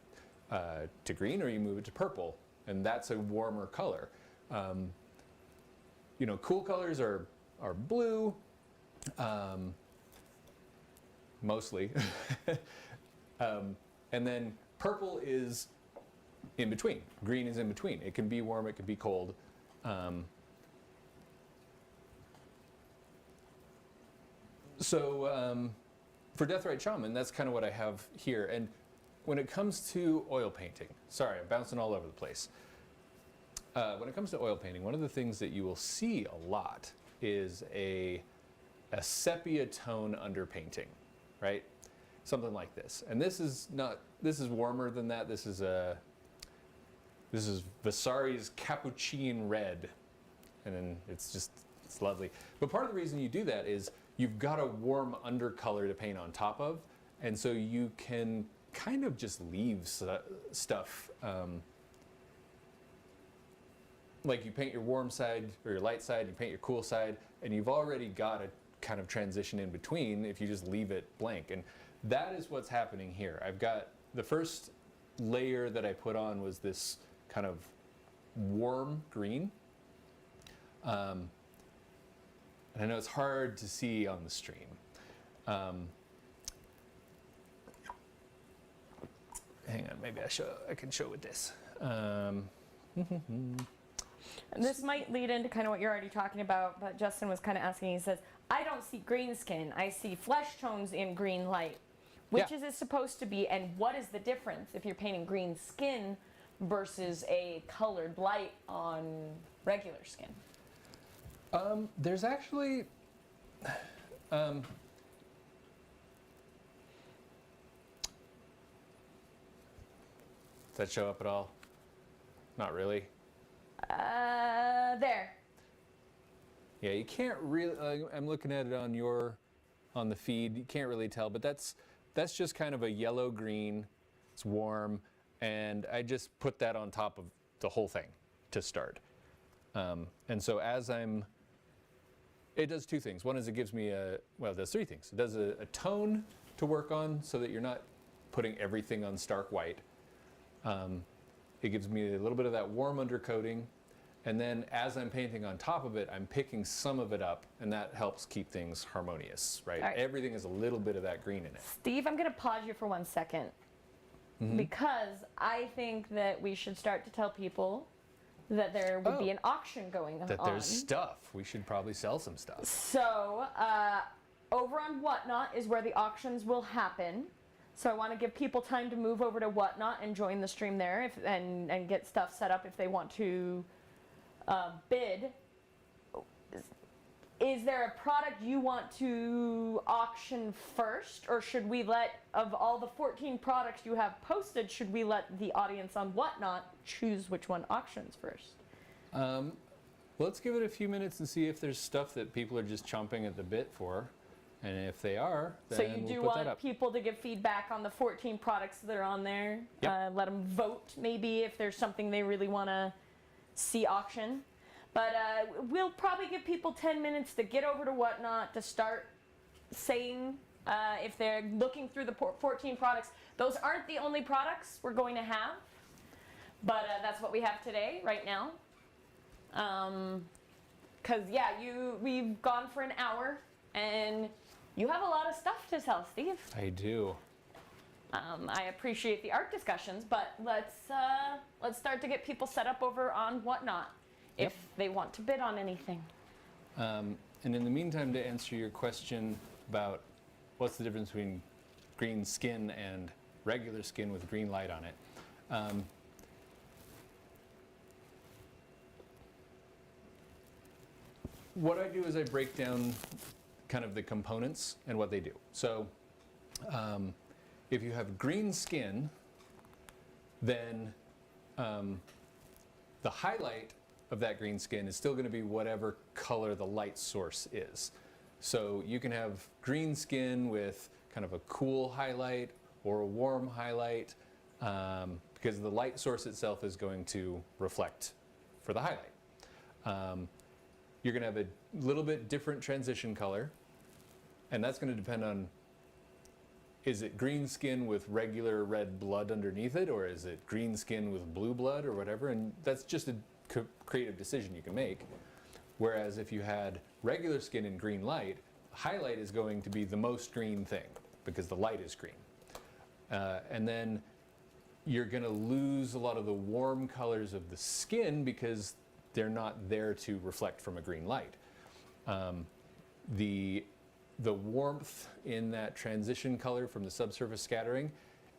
to green or you move it to purple, and that's a warmer color. Cool colors are blue, mostly, and then purple is in between. Green is in between. It can be warm, it can be cold. For Deathrite Shaman, that's kind of what I have here. And when it comes to oil painting, sorry, I'm bouncing all over the place. When it comes to oil painting, one of the things that you will see a lot is a sepia tone underpainting, right? Something like this. And this is warmer than that. This is Vasari's Capuchin Red. And then it's lovely. But part of the reason you do that is you've got a warm undercolor to paint on top of, and so you can kind of just leave stuff. Like you paint your warm side or your light side, you paint your cool side, and you've already got a kind of transition in between if you just leave it blank. And that is what's happening here. I've got the first layer that I put on was this kind of warm green. And I know it's hard to see on the stream. Hang on, maybe I can show with this. And this might lead into kind of what you're already talking about, but Justin was kind of asking, he says, I don't see green skin, I see flesh tones in green light. Which is it supposed to be, and what is the difference if you're painting green skin versus a colored light on regular skin? There's actually, does that show up at all? Not really. There. Yeah, you can't really, I'm looking at it on the feed, you can't really tell, but that's just kind of a yellow-green, it's warm, and I just put that on top of the whole thing to start. And so it does two things. One is it gives me it does three things. It does a tone to work on so that you're not putting everything on stark white. It gives me a little bit of that warm undercoating. And then as I'm painting on top of it, I'm picking some of it up, and that helps keep things harmonious, right? All right. Everything has a little bit of that green in it. Steve, I'm going to pause you for 1 second. Mm-hmm. Because I think that we should start to tell people that there would be an auction going on. That there's stuff. We should probably sell some stuff. So, over on Whatnot is where the auctions will happen. So I want to give people time to move over to Whatnot and join the stream there and get stuff set up if they want to bid. is there a product you want to auction first, or should we let, of all the 14 products you have posted, should we let the audience on Whatnot choose which one auctions first? Let's give it a few minutes and see if there's stuff that people are just chomping at the bit for. And if they are, then So you do we'll put that want up. people to give feedback on the 14 products that are on there? Yep. Let them vote maybe if there's something they really want to see auction. But we'll probably give people 10 minutes to get over to Whatnot to start saying if they're looking through the 14 products. Those aren't the only products we're going to have, but that's what we have today, right now. Because, yeah, we've gone for an hour, and you have a lot of stuff to sell, Steve. I do. I appreciate the art discussions, but let's start to get people set up over on Whatnot if they want to bid on anything. And in the meantime, to answer your question about what's the difference between green skin and regular skin with green light on it. What I do is I break down kind of the components and what they do. So if you have green skin, then the highlight of that green skin is still going to be whatever color the light source is. So you can have green skin with kind of a cool highlight or a warm highlight because the light source itself is going to reflect for the highlight. You're going to have a little bit different transition color, and that's going to depend on, is it green skin with regular red blood underneath it, or is it green skin with blue blood or whatever, and that's just a creative decision you can make. Whereas if you had regular skin and green light, highlight is going to be the most green thing because the light is green. And then you're going to lose a lot of the warm colors of the skin because they're not there to reflect from a green light. The warmth in that transition color from the subsurface scattering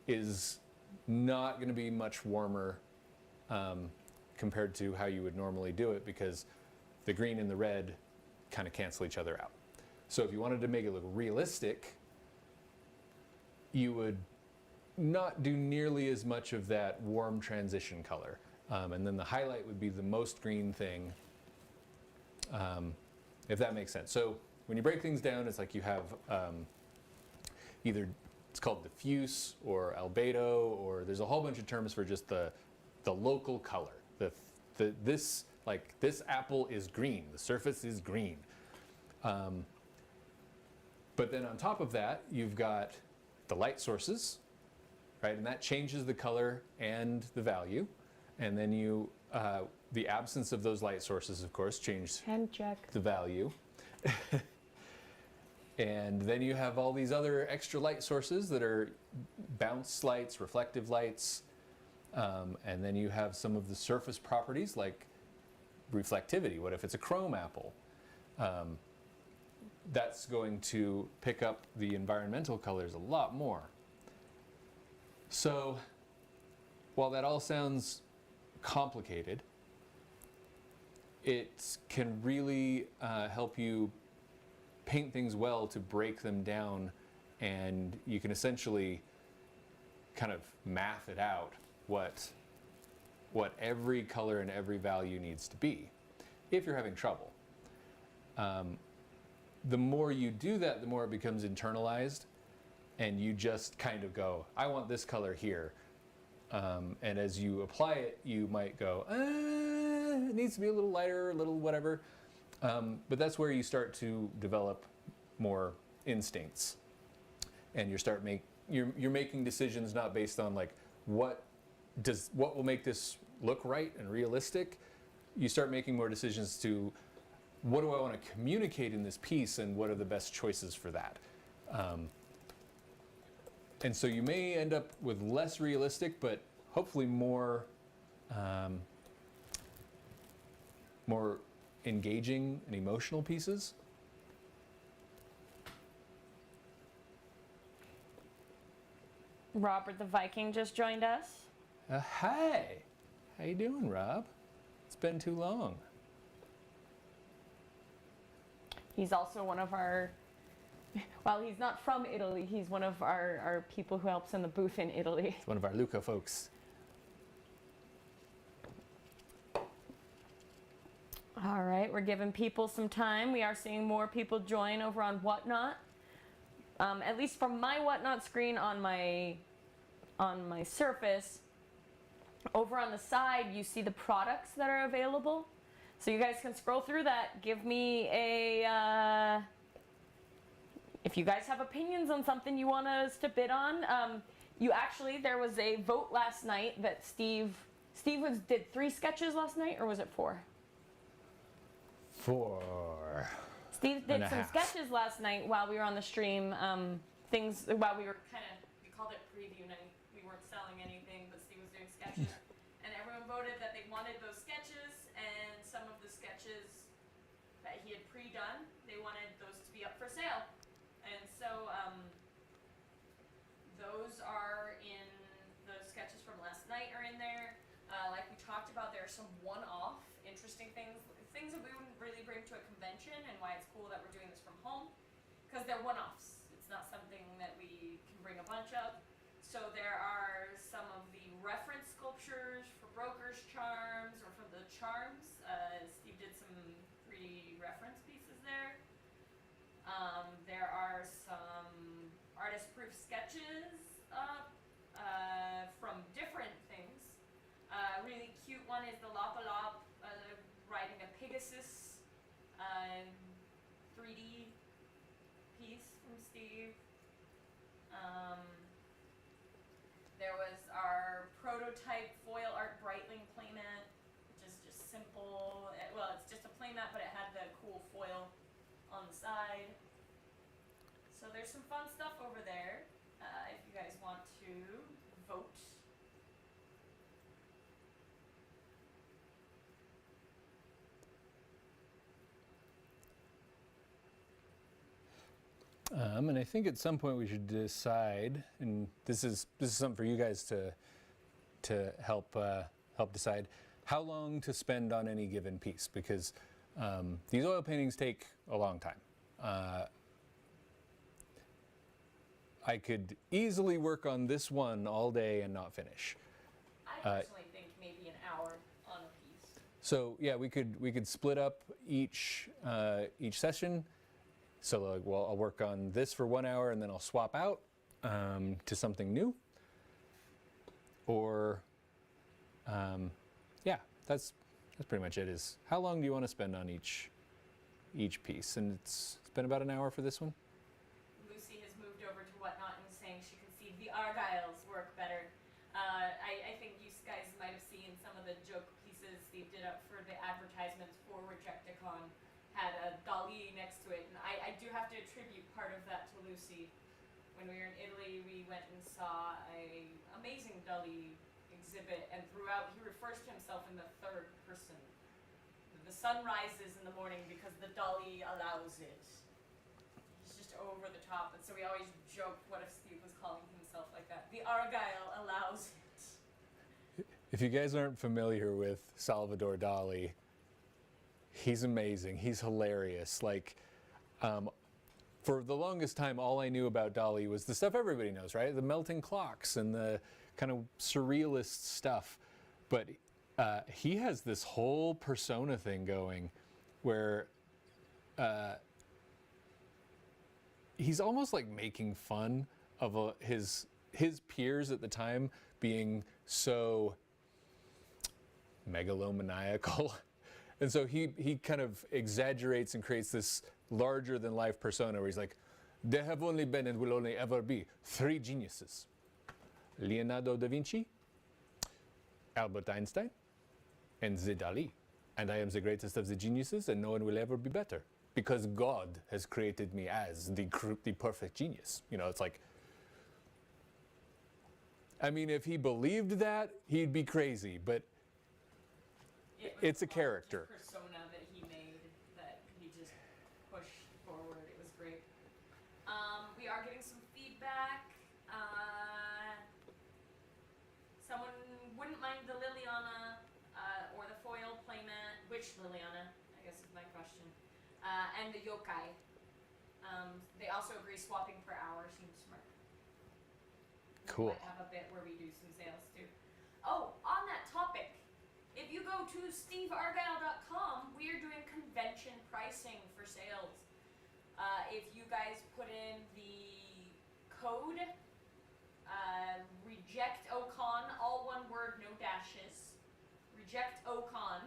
is not going to be much warmer compared to how you would normally do it because the green and the red kind of cancel each other out. So if you wanted to make it look realistic, you would not do nearly as much of that warm transition color. And then the highlight would be the most green thing, if that makes sense. So when you break things down, it's like you have either, it's called diffuse or albedo, or there's a whole bunch of terms for just the local color. This apple is green, the surface is green. But then on top of that, you've got the light sources, right? And that changes the color and the value. And then the absence of those light sources, of course, changes the value. And then you have all these other extra light sources that are bounce lights, reflective lights. And then you have some of the surface properties like reflectivity. What if it's a chrome apple? That's going to pick up the environmental colors a lot more. So while that all sounds complicated, it can really help you paint things well to break them down, and you can essentially kind of math it out what every color and every value needs to be if you're having trouble. The more you do that, the more it becomes internalized, and you just kind of go, I want this color here. And as you apply it, you might go, it needs to be a little lighter, a little whatever. But that's where you start to develop more instincts, and you're making decisions not based on like what will make this look right and realistic. You start making more decisions to what do I want to communicate in this piece, and what are the best choices for that. And so you may end up with less realistic, but hopefully more engaging and emotional pieces. Robert the Viking just joined us. Hi, how you doing, Rob? It's been too long. He's also one of our, well, he's not from Italy. He's one of our people who helps in the booth in Italy. It's one of our Luca folks. All right, we're giving people some time. We are seeing more people join over on Whatnot. At least from my Whatnot screen on my Surface, over on the side you see the products that are available. So you guys can scroll through that. Give me a if you guys have opinions on something you want us to bid on. There was a vote last night that Steve did 3 sketches last night, or was it 4? 4. Steve And did a some half. sketches last night while we were on the stream. While we were We called it preview night. We weren't selling anything, but Steve was doing sketches. And everyone voted that they wanted those sketches, and some of the sketches that he had pre-done, they wanted those to be up for sale. And so, those are in, the sketches from last night are in there. Like we talked about, there are some one-off interesting things that we wouldn't really bring to a convention, and why it's cool that we're doing this from home, because they're one-offs. It's not something that we can bring a bunch of. So there are some of the reference sculptures for Broker's Charms, or for the Charms. Steve did some 3D reference pieces there. There are some artist-proof sketches up from different things. Really cute one is the Lop riding a Pegasus 3D piece from Steve. There was our prototype foil art Breitling playmat, which is just simple. Well, it's just a playmat, but it had the cool foil on the side. So there's some fun stuff over there if you guys want to vote. And I think at some point we should decide, and this is something for you guys to help decide how long to spend on any given piece, because these oil paintings take a long time. I could easily work on this one all day and not finish. I personally think maybe an hour on a piece. So yeah, we could split up each session. So like, well, I'll work on this for 1 hour and then I'll swap out to something new. Or yeah, that's pretty much it. Is how long do you want to spend on each piece? And it's been about an hour for this one. Lucy has moved over to Whatnot and saying she can see the Argyles work better. I think you guys might have seen some of the joke pieces Steve did up for the advertisements for Rejecticon. Had a Dali next to it, and I do have to attribute part of that to Lucy. When we were in Italy, we went and saw a amazing Dali exhibit, and throughout he refers to himself in the 3rd person. The sun rises in the morning because the Dali allows it. He's just over the top, and so we always joked, what if Steve was calling himself like that? The Argyle allows it. If you guys aren't familiar with Salvador Dali, he's amazing. He's hilarious. Like, for the longest time, all I knew about Dali was the stuff everybody knows, right? The melting clocks and the kind of surrealist stuff. But he has this whole persona thing going where he's almost like making fun of his peers at the time being so megalomaniacal. And so he kind of exaggerates and creates this larger than life persona where he's like, there have only been and will only ever be 3 geniuses. Leonardo da Vinci, Albert Einstein, and Dali. And I am the greatest of the geniuses, and no one will ever be better, because God has created me as the perfect genius. You know, it's like, I mean, if he believed that, he'd be crazy, but it's a character. Persona that he made that he just pushed forward. It was great. We are getting some feedback. Someone wouldn't mind the Liliana or the foil playmat. Which Liliana, I guess is my question. and the yokai. They also agree swapping per hour seems smart. Cool. We might have a bit where we do some sales too. Oh, on that topic, if you go to steveargyle.com, we are doing convention pricing for sales. If you guys put in the code REJECTOCON, all one word, no dashes, REJECTOCON,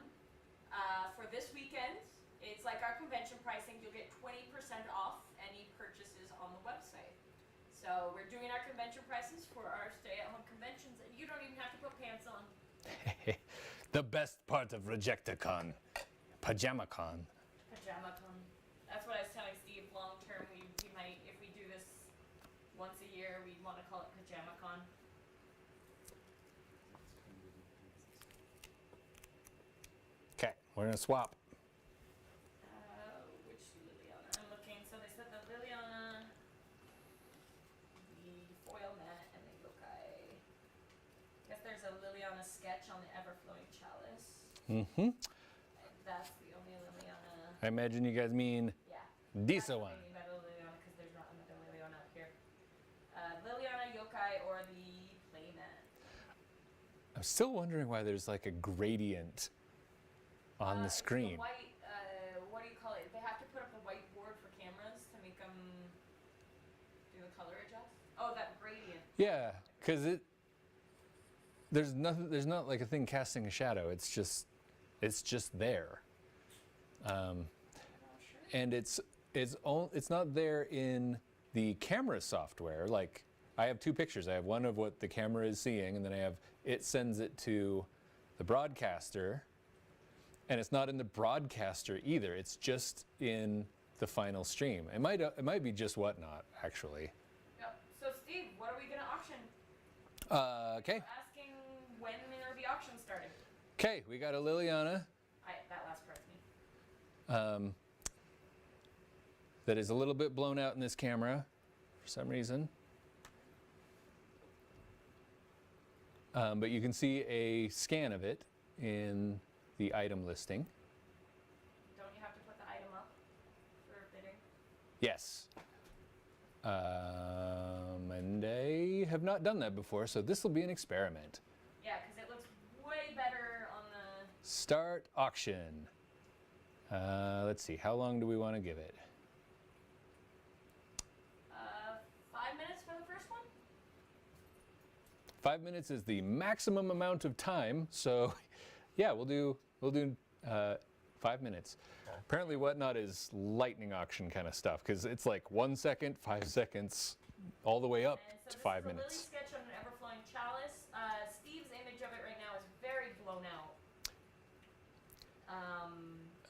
for this weekend, it's like our convention pricing. You'll get 20% off any purchases on the website. So we're doing our convention prices for our stay-at-home conventions, and you don't even have to put pants on. The best part of Rejecticon, PajamaCon. PajamaCon. That's what I was telling Steve. Long term, we might, if we do this once a year, we'd want to call it PajamaCon. Okay, we're gonna swap. Which Liliana? I'm looking. So they said the Liliana, the foil mat, and the yokai. Guess there's a Liliana sketch on the Everflowing Chalice. Mm-hmm. That's the only Liliana. I imagine you guys mean Yeah. this That's one. what I mean by the Liliana, because there's not another Liliana up here. Liliana, yokai, or the playmat. I'm still wondering why there's like a gradient on the It's screen. white, what do you call it? They have to put up a whiteboard for cameras to make them do the color adjust. Oh, that gradient. Yeah, because there's nothing. There's not like a thing casting a shadow. It's just there. I'm not sure. And it's not there in the camera software. Like I have two pictures. I have one of what the camera is seeing, and then it sends it to the broadcaster, and it's not in the broadcaster either. It's just in the final stream. It might be just Whatnot actually. Yep. So Steve, what are we gonna auction? Okay, Asking when are the auctions starting? okay, we got a Liliana That last part's me. that is a little bit blown out in this camera for some reason. But you can see a scan of it in the item listing. Don't you have to put the item up for bidding? Yes. And I have not done that before, so this will be an experiment. Yeah, because it looks way better on the. Start auction. Let's see, how long do we want to give it? 5 minutes for the first one? 5 minutes is the maximum amount of time, so yeah, we'll do 5 minutes. Apparently Whatnot is lightning auction kind of stuff, because it's like 1 second, 5 seconds, all the way up And so to this 5 is a lily minutes. sketch on an ever-flowing chalice. Steve's image of it right now is very blown out.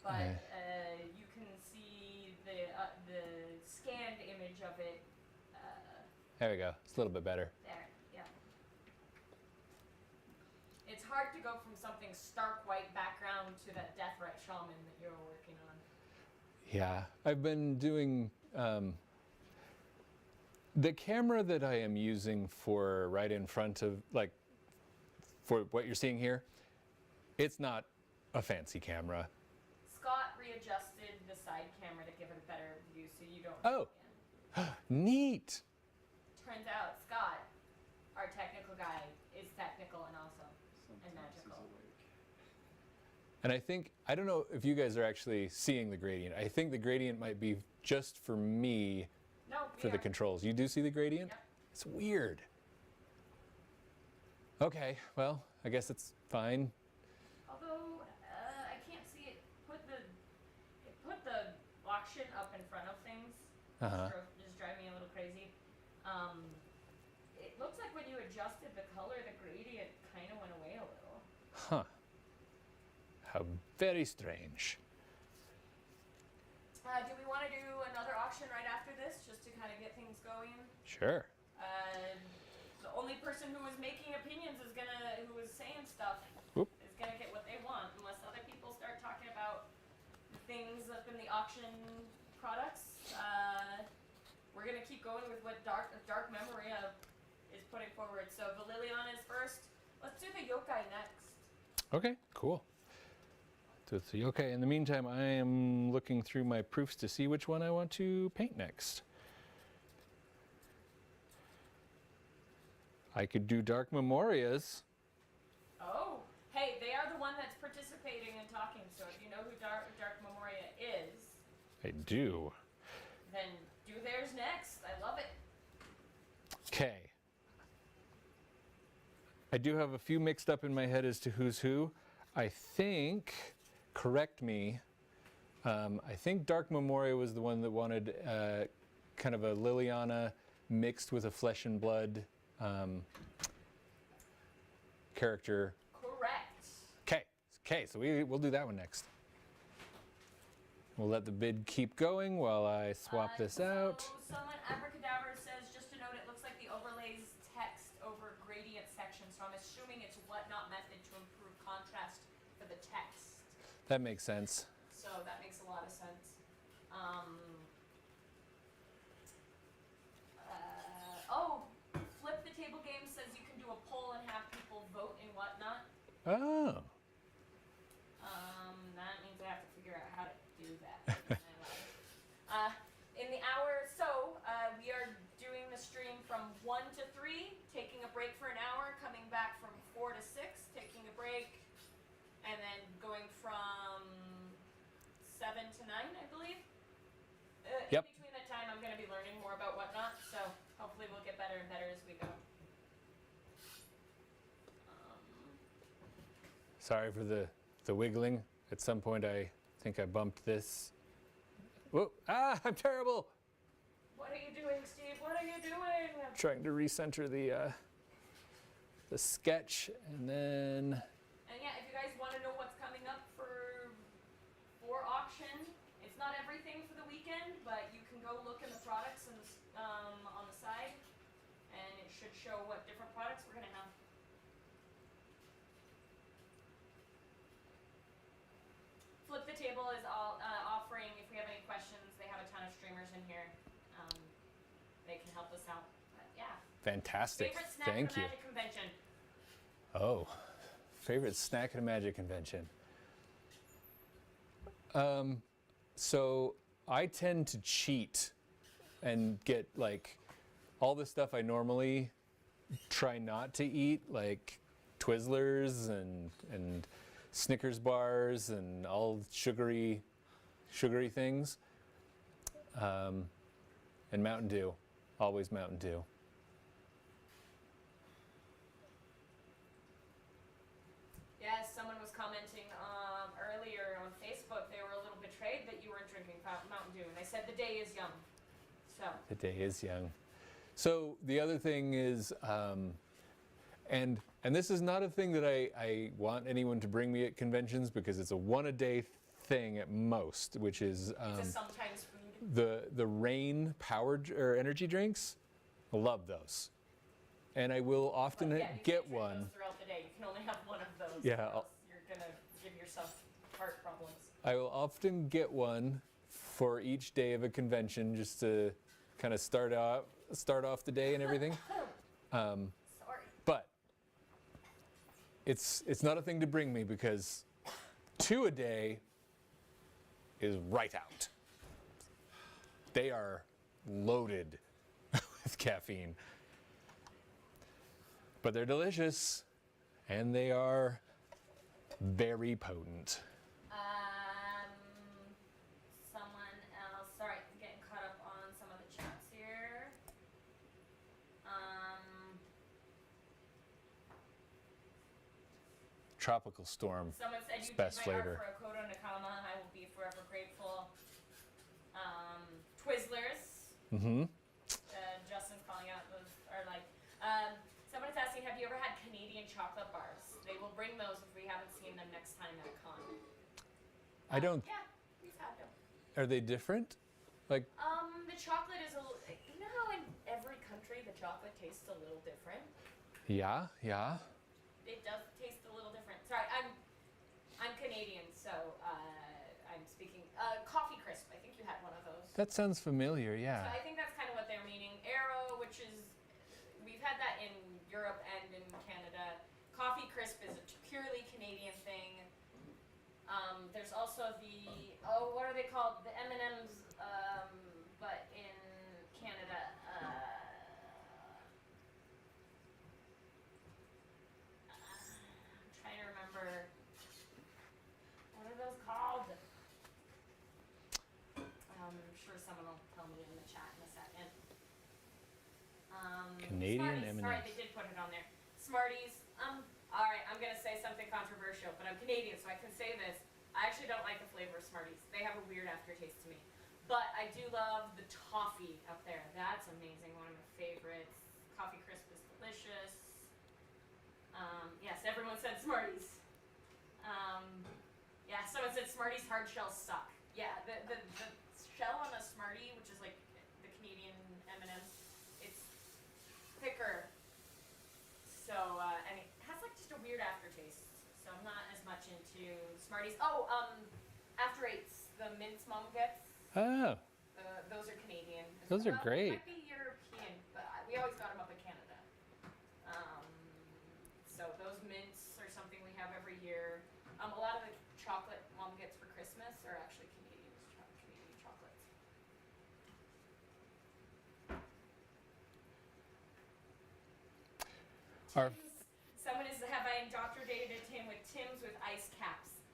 But you can see the scanned image of it There we go, it's a little bit better. there. Yeah. It's hard to go from something stark white background to that Deathrite Shaman that you're working on. Yeah, I've been doing the camera that I am using for right in front of, like, for what you're seeing here, it's not a fancy camera. Scott readjusted the side camera to give it a better view so you don't. Oh. Neat! Turns out Scott, our technical guy, is technical and awesome. Sometimes magical. he's awake. And I don't know if you guys are actually seeing the gradient. I think the gradient might be just for me No, we for the are. controls. You do see the gradient? Yep. It's weird. Okay, well, I guess it's fine. Although I can't see it. Put the auction up in front of things. Uh-huh. Just drive me a little crazy. It looks like when you adjusted the color, the gradient kind of went away a little. Huh. How very strange. Do we want to do another auction right after this, just to kind of get things going? Sure. The only person who was making opinions who was saying stuff, Whoop. is gonna get what they want, unless other people start talking about things up in the auction products. We're gonna keep going with what Dark Memoria is putting forward. So Valilion is first. Let's do the yokai next. Okay, cool. 2 of 3. Okay, in the meantime, I am looking through my proofs to see which one I want to paint next. I could do Dark Memorias. Oh, hey, they are the one that's participating and talking. So if you know who Dark Memoria is, I do. then do theirs next. I love it. Okay. I do have a few mixed up in my head as to who's who. I think, correct me, I think Dark Memoria was the one that wanted kind of a Liliana mixed with a Flesh and Blood character. Correct. Okay, so we'll do that one next. We'll let the bid keep going while I swap this out. So someone, Abracadabra, says, just to note, it looks like the overlays text over gradient section, so I'm assuming it's whatnot method to improve contrast for the text. That makes sense. So that makes a lot of sense. Flip the Table Game says you can do a poll and have people vote in whatnot. Oh. That means I have to figure out how to do that. In the hour, we are doing the stream from 1 to 3, taking a break for an hour, coming back from 4 to 6, taking a break, and then going from 7 to 9, I believe. Yep. In between that time, I'm going to be learning more about whatnot, so hopefully we'll get better and better as we go. Sorry for the wiggling. At some point, I think I bumped this. Whoa! Ah, I'm terrible. What are you doing, Steve? What are you doing? Trying to recenter the sketch, and then And yeah, if you guys want to know what's coming up for auction, it's not everything for the weekend, but you can go look in the products and on the side, and it should show what different products we're gonna have. Flip the Table is all offering. If we have any questions, they have a ton of streamers in here. They can help us out. But yeah. fantastic. Favorite snack Thank at the you. Magic Convention? Oh, favorite snack at a Magic convention. So I tend to cheat and get like all the stuff I normally try not to eat, like Twizzlers and Snickers bars and all sugary things. And Mountain Dew, always Mountain Dew. Yes, someone was commenting earlier on Facebook. They were a little betrayed that you weren't drinking Mountain Dew, and I said the day is young. So The day is young. So the other thing is, and this is not a thing that I want anyone to bring me at conventions because it's a one-a-day thing at most, which is it's a sometimes food. the Reign powered or energy drinks. I love those, and I will often But yeah, you get can't drink one. those throughout the day. You can only have one of those. Yeah, or I'll- else you're gonna give yourself heart problems. I will often get one for each day of a convention just to kind of start off the day and everything. Sorry. But it's not a thing to bring me because 2 a day is right out. They are loaded with caffeine. But they're delicious and they are very potent. Someone else. Sorry, I'm getting caught up on some of the chats here. Tropical Storm. Someone said It's you best did my flavor. art for Akodo Nakama. I will be forever grateful. Twizzlers. Mm-hmm. Justin's calling out those are like. Someone is asking, have you ever had Canadian chocolate bars? They will bring those if we haven't seen them next time at a con. I don't. Yeah, we've had them. Are they different? Like, The chocolate is a little. You know how in every country the chocolate tastes a little different. yeah. It does taste a little different. Sorry, I'm Canadian, so I'm speaking. Coffee Crisp. I think you had one of those. That sounds familiar, So yeah. I think that's kind of what they're meaning. Arrow, which is, we've had that in Europe and in Canada. Coffee Crisp is a purely Canadian thing. There's also the, what are they called? The M&Ms, but in Canada. I'm trying to remember. What are those called? I'm sure someone will tell me in the chat in a second. Canadian Smarties. M&Ms. Sorry, they did put it on there. Smarties. All right, I'm gonna say something controversial, but I'm Canadian, so I can say this. I actually don't like the flavor of Smarties. They have a weird aftertaste to me. But I do love the toffee up there. That's amazing. One of my favorites. Coffee Crisp is delicious. Yes, everyone said Smarties. Yeah, someone said Smarties hard shells suck. Yeah, the shell on a Smartie, which is like the Canadian M&Ms, it's thicker. So, and it has like just a weird aftertaste. So I'm not as much into Smarties. Oh, After Eights, the mince mom gets. Oh, Those are Canadian. Those are great. Might be European, but we always got them up in Canada. So those mints are something we have every year. A lot of the chocolate mom gets for Christmas are actually Canadian chocolates. our Someone is, have I indoctrinated him with Tim's with ice caps?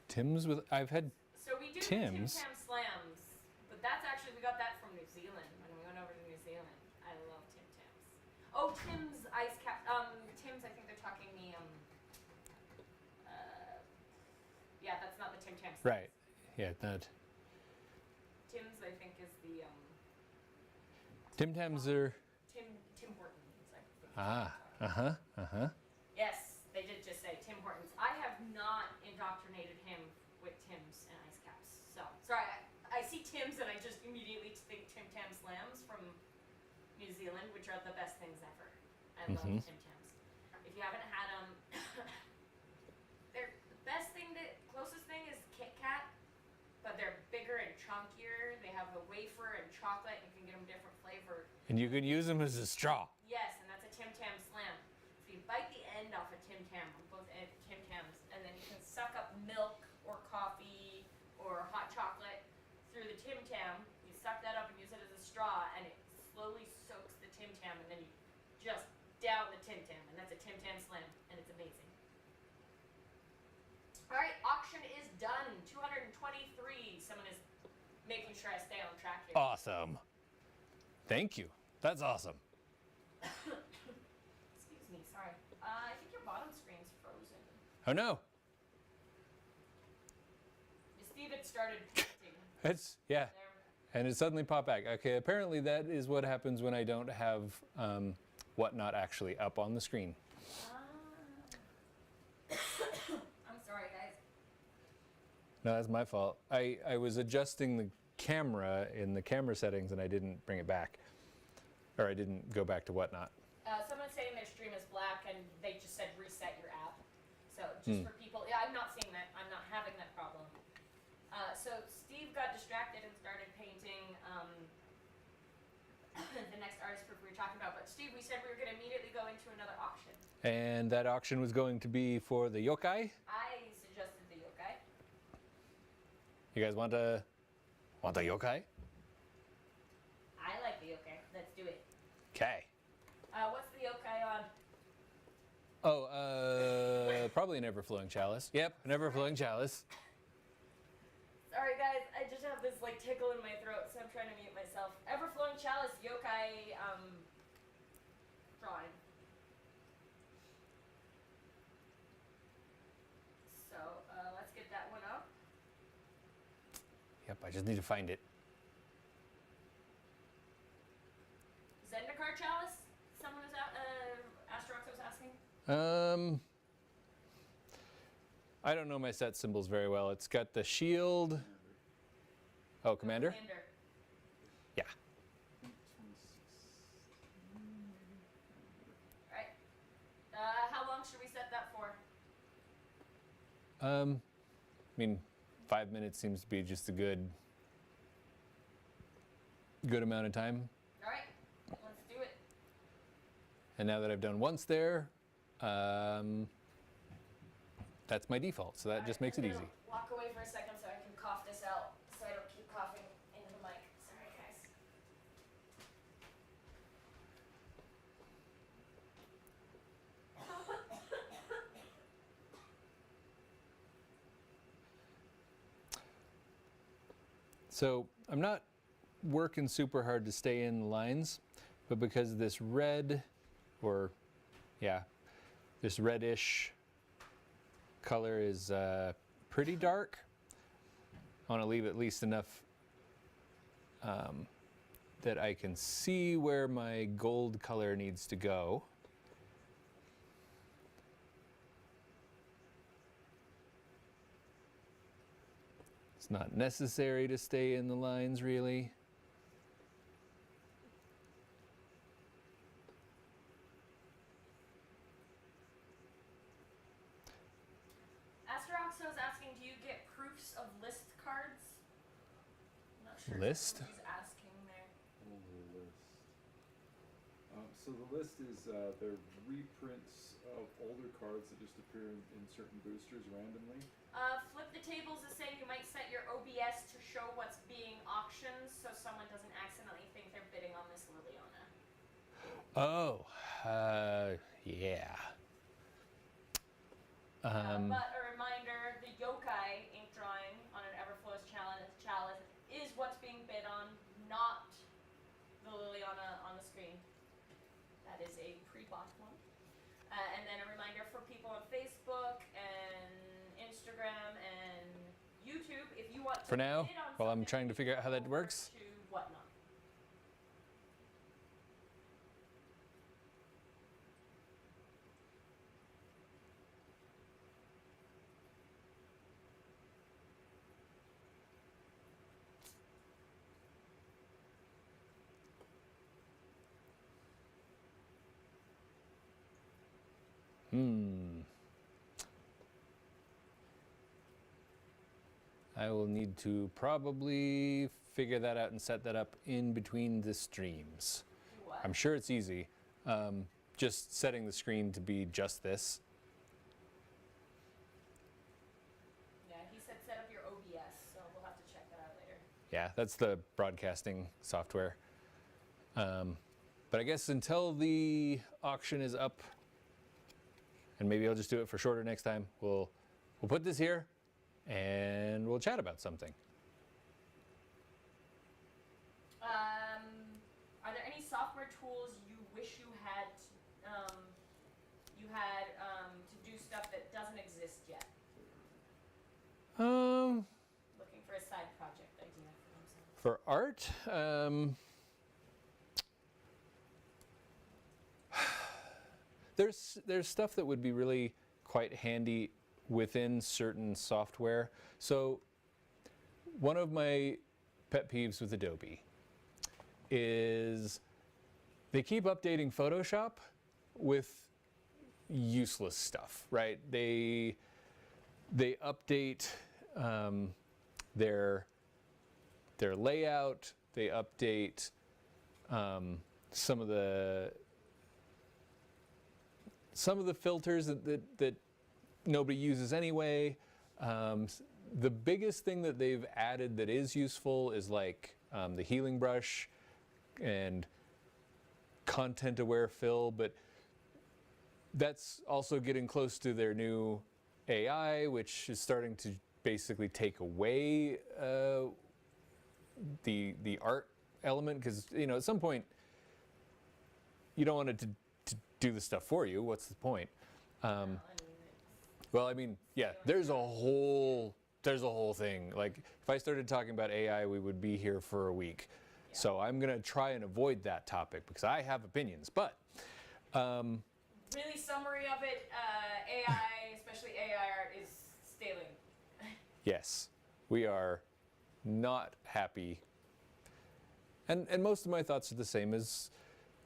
Tim's with, I've had, So we do Tim's? the Tim Tam Slams, but that's actually, we got that from New Zealand when we went over to New Zealand. I love Tim Tams. Oh, Tim's ice cap, Tim's, I think they're talking the, yeah, that's not the Tim Tam Slams. right, yeah, that. Tim's, I think, is the, Tim Tams are, Tim Hortons, I think. Yes, they did just say Tim Hortons. I have not indoctrinated him with Tim's and ice caps. So, sorry, I see Tim's and I just immediately think Tim Tam Slams from New Zealand, which are the best things ever. I love Tim Tams. If you haven't had them, they're the best thing, closest thing is Kit Kat, but they're bigger and chunkier. They have a wafer and chocolate. You can get them different flavor. and you can use them as a straw. Yes, and that's a Tim Tam Slam. So you bite the end off a Tim Tam, both Tim Tams, and then you can suck up milk or coffee or hot chocolate through the Tim Tam. You suck that up and use it as a straw, and it slowly soaks the Tim Tam, and then you just down the Tim Tam, and that's a Tim Tam Slam, and it's amazing. All right, auction is done. 223. Someone is making sure I stay on track here. Awesome. Thank you. That's awesome. Excuse me, sorry. I think your bottom screen's frozen. Oh no. Steve had started painting. It's, yeah. There. And it suddenly popped back. Okay, apparently that is what happens when I don't have Whatnot actually up on the screen. I'm sorry, guys. No, that's my fault. I was adjusting the camera in the camera settings and I didn't bring it back. Or I didn't go back to Whatnot. Someone's saying their stream is black and they just said reset your app. So just for people, yeah, I'm not seeing that. I'm not having that problem. So Steve got distracted and started painting the next artist group we were talking about. But Steve, we said we were going to immediately go into another auction. And that auction was going to be for the yokai. I suggested the yokai. You guys want a yokai? I like the yokai. Let's do it. Okay. What's the yokai on? Oh, probably an ever-flowing chalice. Yep, an ever-flowing chalice. Sorry guys, I just have this like tickle in my throat, so I'm trying to mute myself. Everflowing Chalice yokai drawing. So let's get that one up. Yep, I just need to find it. Zendikar Chalice? Someone was Astrox was asking. I don't know my set symbols very well. It's got the shield. Oh, Commander? Commander. Yeah. Alright. How long should we set that for? I mean, 5 minutes seems to be just a good amount of time. Alright, let's do it. And now that I've done once there, that's my default, so that just makes it easy. Walk away for a second so I can cough this out, so I don't keep coughing into the mic. Sorry, guys. So I'm not working super hard to stay in the lines, but because this red, or yeah, this reddish color is pretty dark, I want to leave at least enough that I can see where my gold color needs to go. It's not necessary to stay in the lines, really. Asteroxo is asking, do you get proofs of list cards? I'm not sure List? who's asking there. Only list. So the list is they're reprints of older cards that just appear in certain boosters randomly. Flip the tables is saying you might set your OBS to show what's being auctioned so someone doesn't accidentally think they're bidding on this Liliana. Oh, yeah. But a reminder, the yokai ink drawing on an Everflows chalice is what's being bid on, not the Liliana on the screen. That is a pre-bought one. And then a reminder for people on Facebook and Instagram and YouTube, if you want to For now, bid on while I'm something, trying to you figure out can how that go works. over to Whatnot. I will need to probably figure that out and set that up in between the streams. Do what? I'm sure it's easy. Just setting the screen to be just this. Yeah, he said set up your OBS, so we'll have to check that out later. Yeah, that's the broadcasting software. But I guess until the auction is up, and maybe I'll just do it for shorter next time, we'll put this here and we'll chat about something. Are there any software tools you wish you had to do stuff that doesn't exist yet? Looking for a side project idea for themselves. For art, there's stuff that would be really quite handy within certain software. So one of my pet peeves with Adobe is they keep updating Photoshop with useless stuff, right? They update their layout, they update some of the filters that nobody uses anyway. The biggest thing that they've added that is useful is like the healing brush and content aware fill, but that's also getting close to their new AI, which is starting to basically take away the art element, because at some point you don't want it to do the stuff for you. What's the point? Well, I mean, yeah, there's a whole thing. Like, if I started talking about AI, we would be here for a week. Yeah. So I'm gonna try and avoid that topic because I have opinions. But Really summary of it, AI, especially AI art, is stealing. yes, we are not happy. And most of my thoughts are the same as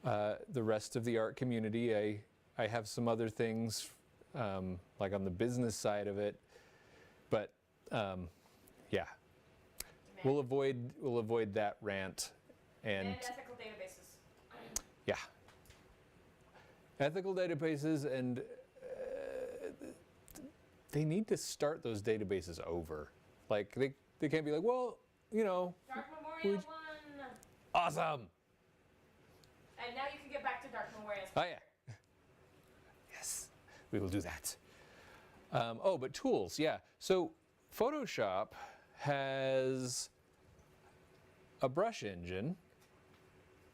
the rest of the art community. I have some other things, like on the business side of it, but yeah, we'll avoid that rant and ethical databases. yeah, ethical databases and they need to start those databases over. Like they can't be like, well, you know, Dark Memoria Would- 1. awesome. And now you can get back to Dark Memoria. Oh yeah. Yes, we will do that. Oh, but tools, yeah. So Photoshop has a brush engine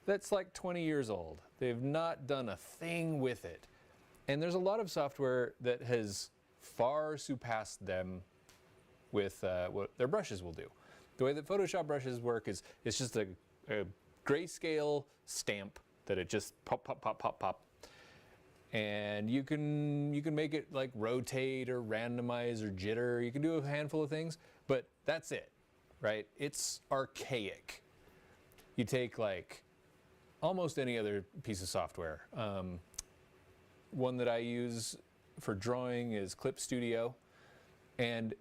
that's like 20 years old. They've not done a thing with it. And there's a lot of software that has far surpassed them with what their brushes will do. The way that Photoshop brushes work is it's just a grayscale stamp that it just pop, pop, pop, pop, pop. And you can make it like rotate or randomize or jitter. You can do a handful of things, but that's it, right? It's archaic. You take like almost any other piece of software. One that I use for drawing is Clip Studio, and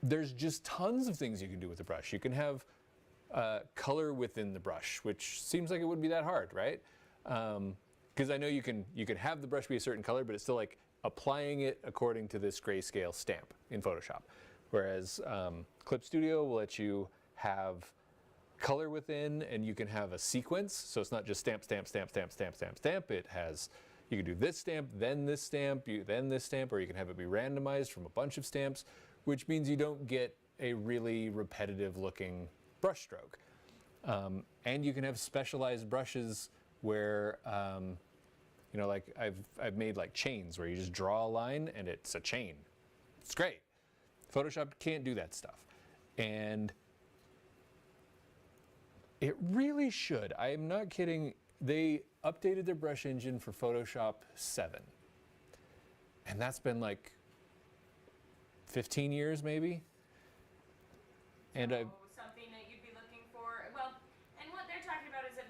there's just tons of things you can do with the brush. You can have color within the brush, which seems like it wouldn't be that hard, right? Because I know you can have the brush be a certain color, but it's still like applying it according to this grayscale stamp in Photoshop. Whereas Clip Studio will let you have color within, and you can have a sequence, so it's not just stamp, stamp, stamp, stamp, stamp, stamp, stamp. It has, you can do this stamp, then this stamp, then this stamp, or you can have it be randomized from a bunch of stamps, which means you don't get a really repetitive looking brush stroke. And you can have specialized brushes where, you know, like I've made like chains where you just draw a line and it's a chain. It's great. Photoshop can't do that stuff. And it really should. I am not kidding. They updated their brush engine for Photoshop 7. And that's been like 15 years maybe. And So something that you'd be looking for. Well, and what they're talking about is that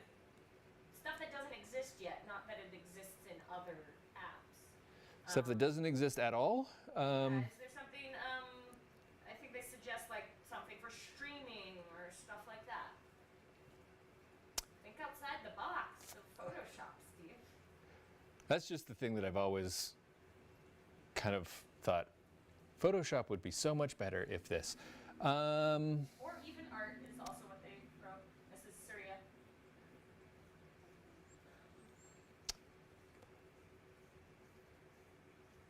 stuff that doesn't exist yet, not that it exists in other apps. stuff that doesn't exist at all. Is there something? I think they suggest like something for streaming or stuff like that. Think outside the box of Photoshop, Steve. That's just the thing that I've always kind of thought. Photoshop would be so much better if this. Or even art is also what they wrote. This is Surya.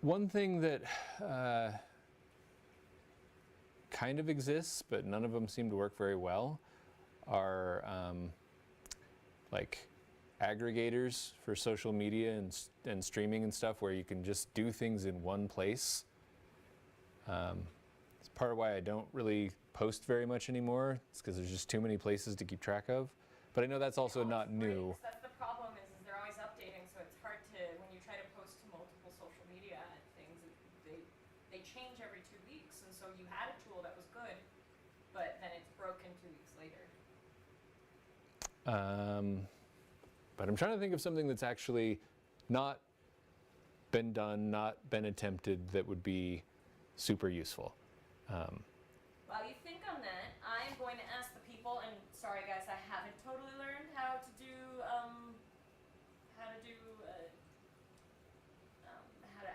One thing that kind of exists, but none of them seem to work very well, are like aggregators for social media and streaming and stuff, where you can just do things in one place. It's part of why I don't really post very much anymore. It's because there's just too many places to keep track of. But I know that's also not new. That's the problem is they're always updating, so it's hard to, when you try to post to multiple social media things, they change every 2 weeks, and so you had a tool that was good, but then it's broken 2 weeks later. But I'm trying to think of something that's actually not been done, not been attempted, that would be super useful. While you think on that, I'm going to ask the people, and sorry guys, I haven't totally learned how to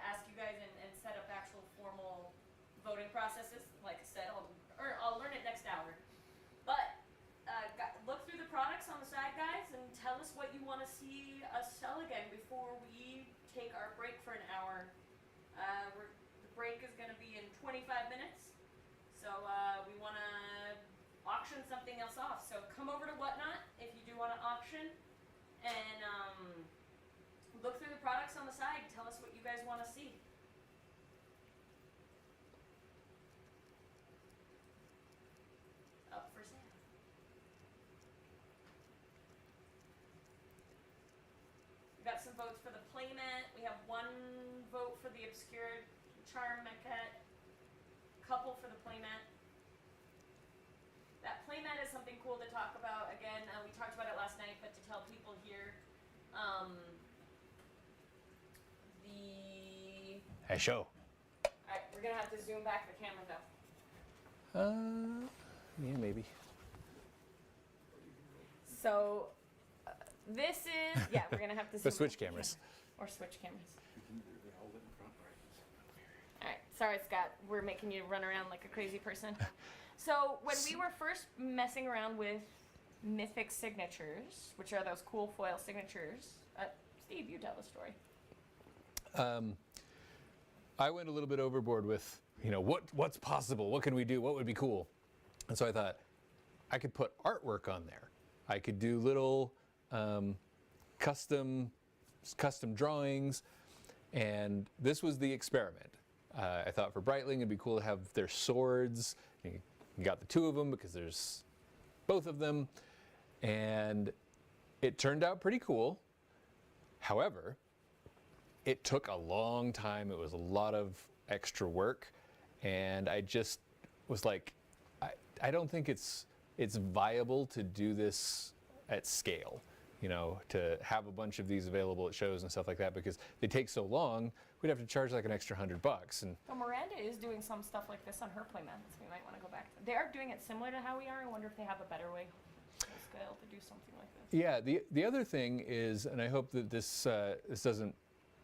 ask you guys and set up actual formal voting processes. Like I said, I'll learn it next hour. But look through the products on the side, guys, and tell us what you want to see us sell again before we take our break for an hour. The break is going to be in 25 minutes. So we want to auction something else off. So come over to Whatnot if you do want to auction, and look through the products on the side. Tell us what you guys want to see. Up for sale. We got some votes for the playmat. We have 1 vote for the obscure charm maquette. Couple for the playmat. That playmat is something cool to talk about. Again, we talked about it last night, but to tell people here, Hey, show. Alright, we're gonna have to zoom back the camera though. Yeah, maybe. So this is, yeah, we're gonna have to The zoom switch back the cameras. camera. Or switch cameras. You can either hold it in front or right. All right, Sorry, Scott, we're making you run around like a crazy person. So when we were first messing around with Mythic signatures, which are those cool foil signatures, Steve, you tell the story. I went a little bit overboard with, what's possible? What can we do? What would be cool? And so I thought I could put artwork on there. I could do little custom drawings, and this was the experiment. I thought for Breitling it'd be cool to have their swords. You got the two of them because there's both of them, and it turned out pretty cool. However, it took a long time. It was a lot of extra work, and I just was like, I don't think it's viable to do this at scale, to have a bunch of these available at shows and stuff like that, because they take so long. We'd have to charge like an extra $100, and So Miranda is doing some stuff like this on her playmats. We might want to go back to. They are doing it similar to how we are. I wonder if they have a better way to scale to do something like this. yeah. The other thing is, and I hope that this doesn't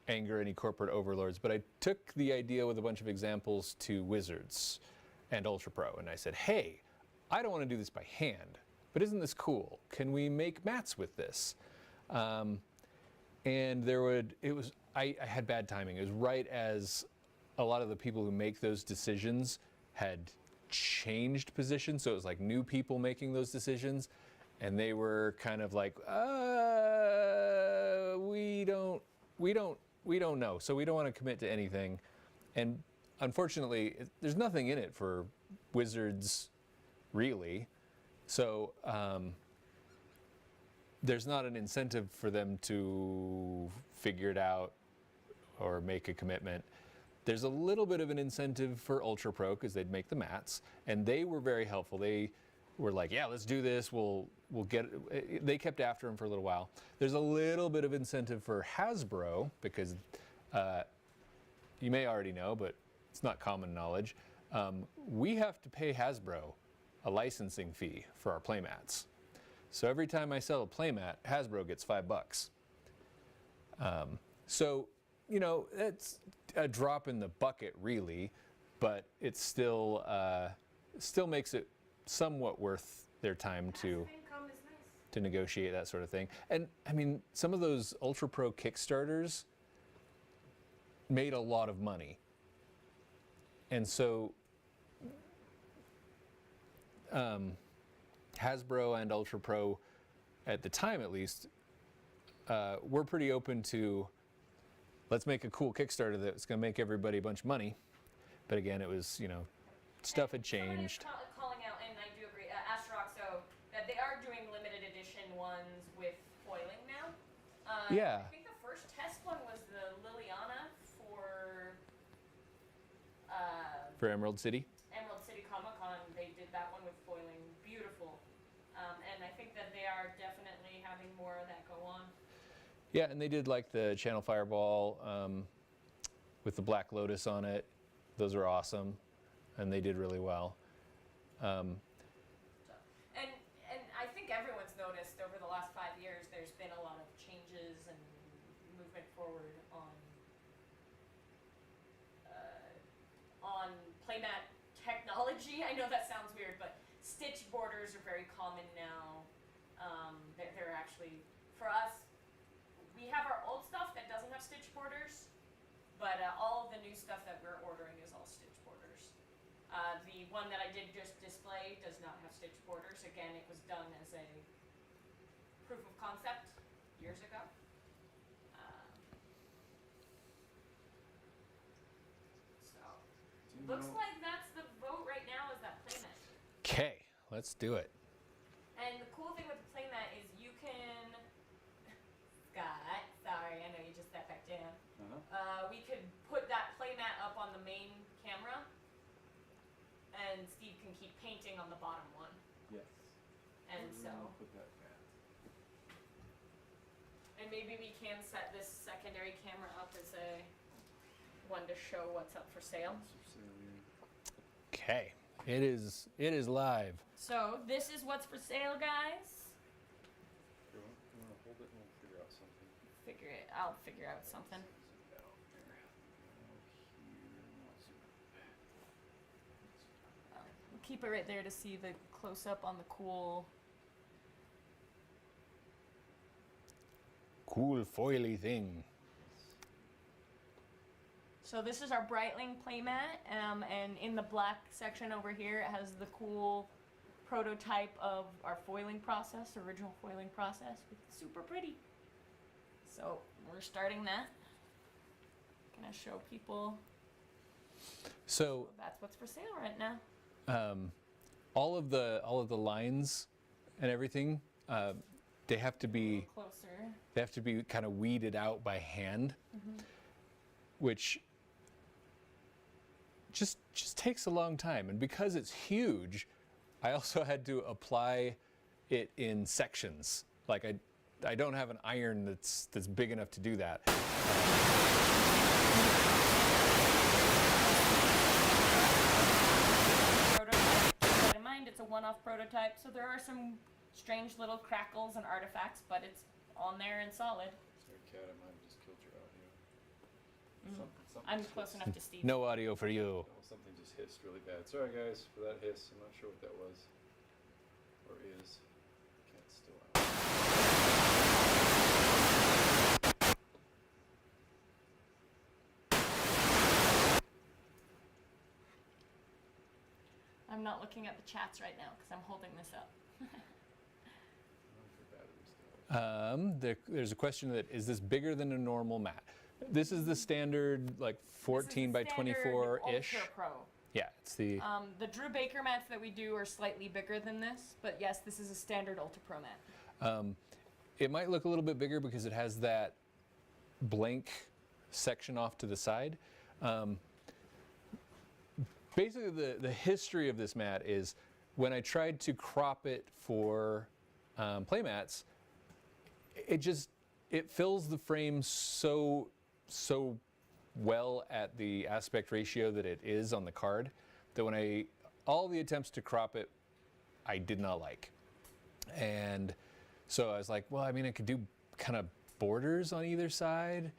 anger any corporate overlords, but I took the idea with a bunch of examples to Wizards and Ultra Pro, and I said, hey, I don't want to do this by hand, but isn't this cool? Can we make mats with this? And I had bad timing. It was right as a lot of the people who make those decisions had changed positions, so it was like new people making those decisions, and they were kind of like, we don't know, so we don't want to commit to anything. And unfortunately, there's nothing in it for Wizards, really. So there's not an incentive for them to figure it out or make a commitment. There's a little bit of an incentive for Ultra Pro because they'd make the mats, and they were very helpful. They were like, yeah, let's do this. We'll get it. They kept after him for a little while. There's a little bit of incentive for Hasbro because you may already know, but it's not common knowledge. We have to pay Hasbro a licensing fee for our playmats. So every time I sell a playmat, Hasbro gets $5. So, it's a drop in the bucket, really, but it still makes it somewhat worth their time to negotiate that sort of thing. And I mean, some of those Ultra Pro Kickstarters made a lot of money. And so Hasbro and Ultra Pro, at the time at least, were pretty open to, let's make a cool Kickstarter that's going to make everybody a bunch of money. But again, it was, stuff had changed. Somebody's calling out, and I do agree, Astroxo, that they are doing limited edition ones with foiling now. Yeah. I think the first test one was the Liliana For Emerald City? Emerald City Comic-Con. They did that one with foiling. Beautiful. And I think that they are definitely having more of that go on. Yeah, and they did like the Channel Fireball with the Black Lotus on it. Those are awesome, and they did really well. And I think everyone's noticed over the last 5 years there's been a lot of changes and movement forward on playmat technology. I know that sounds weird, but stitch borders are very common now. They're actually, for us, we have our old stuff that doesn't have stitch borders, but all of the new stuff that we're ordering is all stitch borders. The one that I did just display does not have stitch borders. Again, it was done as a proof of concept years ago. Looks like that's the vote right now is that playmat. Okay, let's do it. And the cool thing with the playmat is you can, Scott, sorry, I know you just sat back down. We could put that playmat up on the main camera, and Steve can keep painting on the bottom one. Yes. And Where do we so, wanna put that at? and maybe we can set this secondary camera up as a one to show what's up for sale. Okay, it is live. So this is what's for sale, guys. You wanna hold it and we'll figure out something. I'll figure out something. keep it right there to see the close up on the cool. Cool foily thing. So this is our Breitling playmat, and in the black section over here, it has the cool prototype of our foiling process, original foiling process. It's super pretty. So we're starting that. Gonna show people. So That's what's for sale right now. all of the lines and everything, they have to be Closer. kind of weeded out by hand, which just takes a long time. And because it's huge, I also had to apply it in sections. Like I don't have an iron that's big enough to do that. Prototype. Keep that in mind, it's a one-off prototype, so there are some strange little crackles and artifacts, but it's on there and solid. Sorry, Kat, I might have just killed your audio. Something I'm just close hissed. enough to Steve. No audio for you. Oh, something just hissed really bad. Sorry guys for that hiss. I'm not sure what that was. Or is. Cat's still out. I'm not looking at the chats right now because I'm holding this up. I don't know if your battery's still. There's a question that is this bigger than a normal mat? This is the standard like 14 by 24 ish. Ultra Pro. Yeah, it's the The Drew Baker mats that we do are slightly bigger than this, but yes, this is a standard Ultra Pro mat. it might look a little bit bigger because it has that blank section off to the side. Basically, the history of this mat is when I tried to crop it for playmats, it fills the frame so well at the aspect ratio that it is on the card that when all the attempts to crop it, I did not like. And so I was like, well, I mean, I could do kind of borders on either side.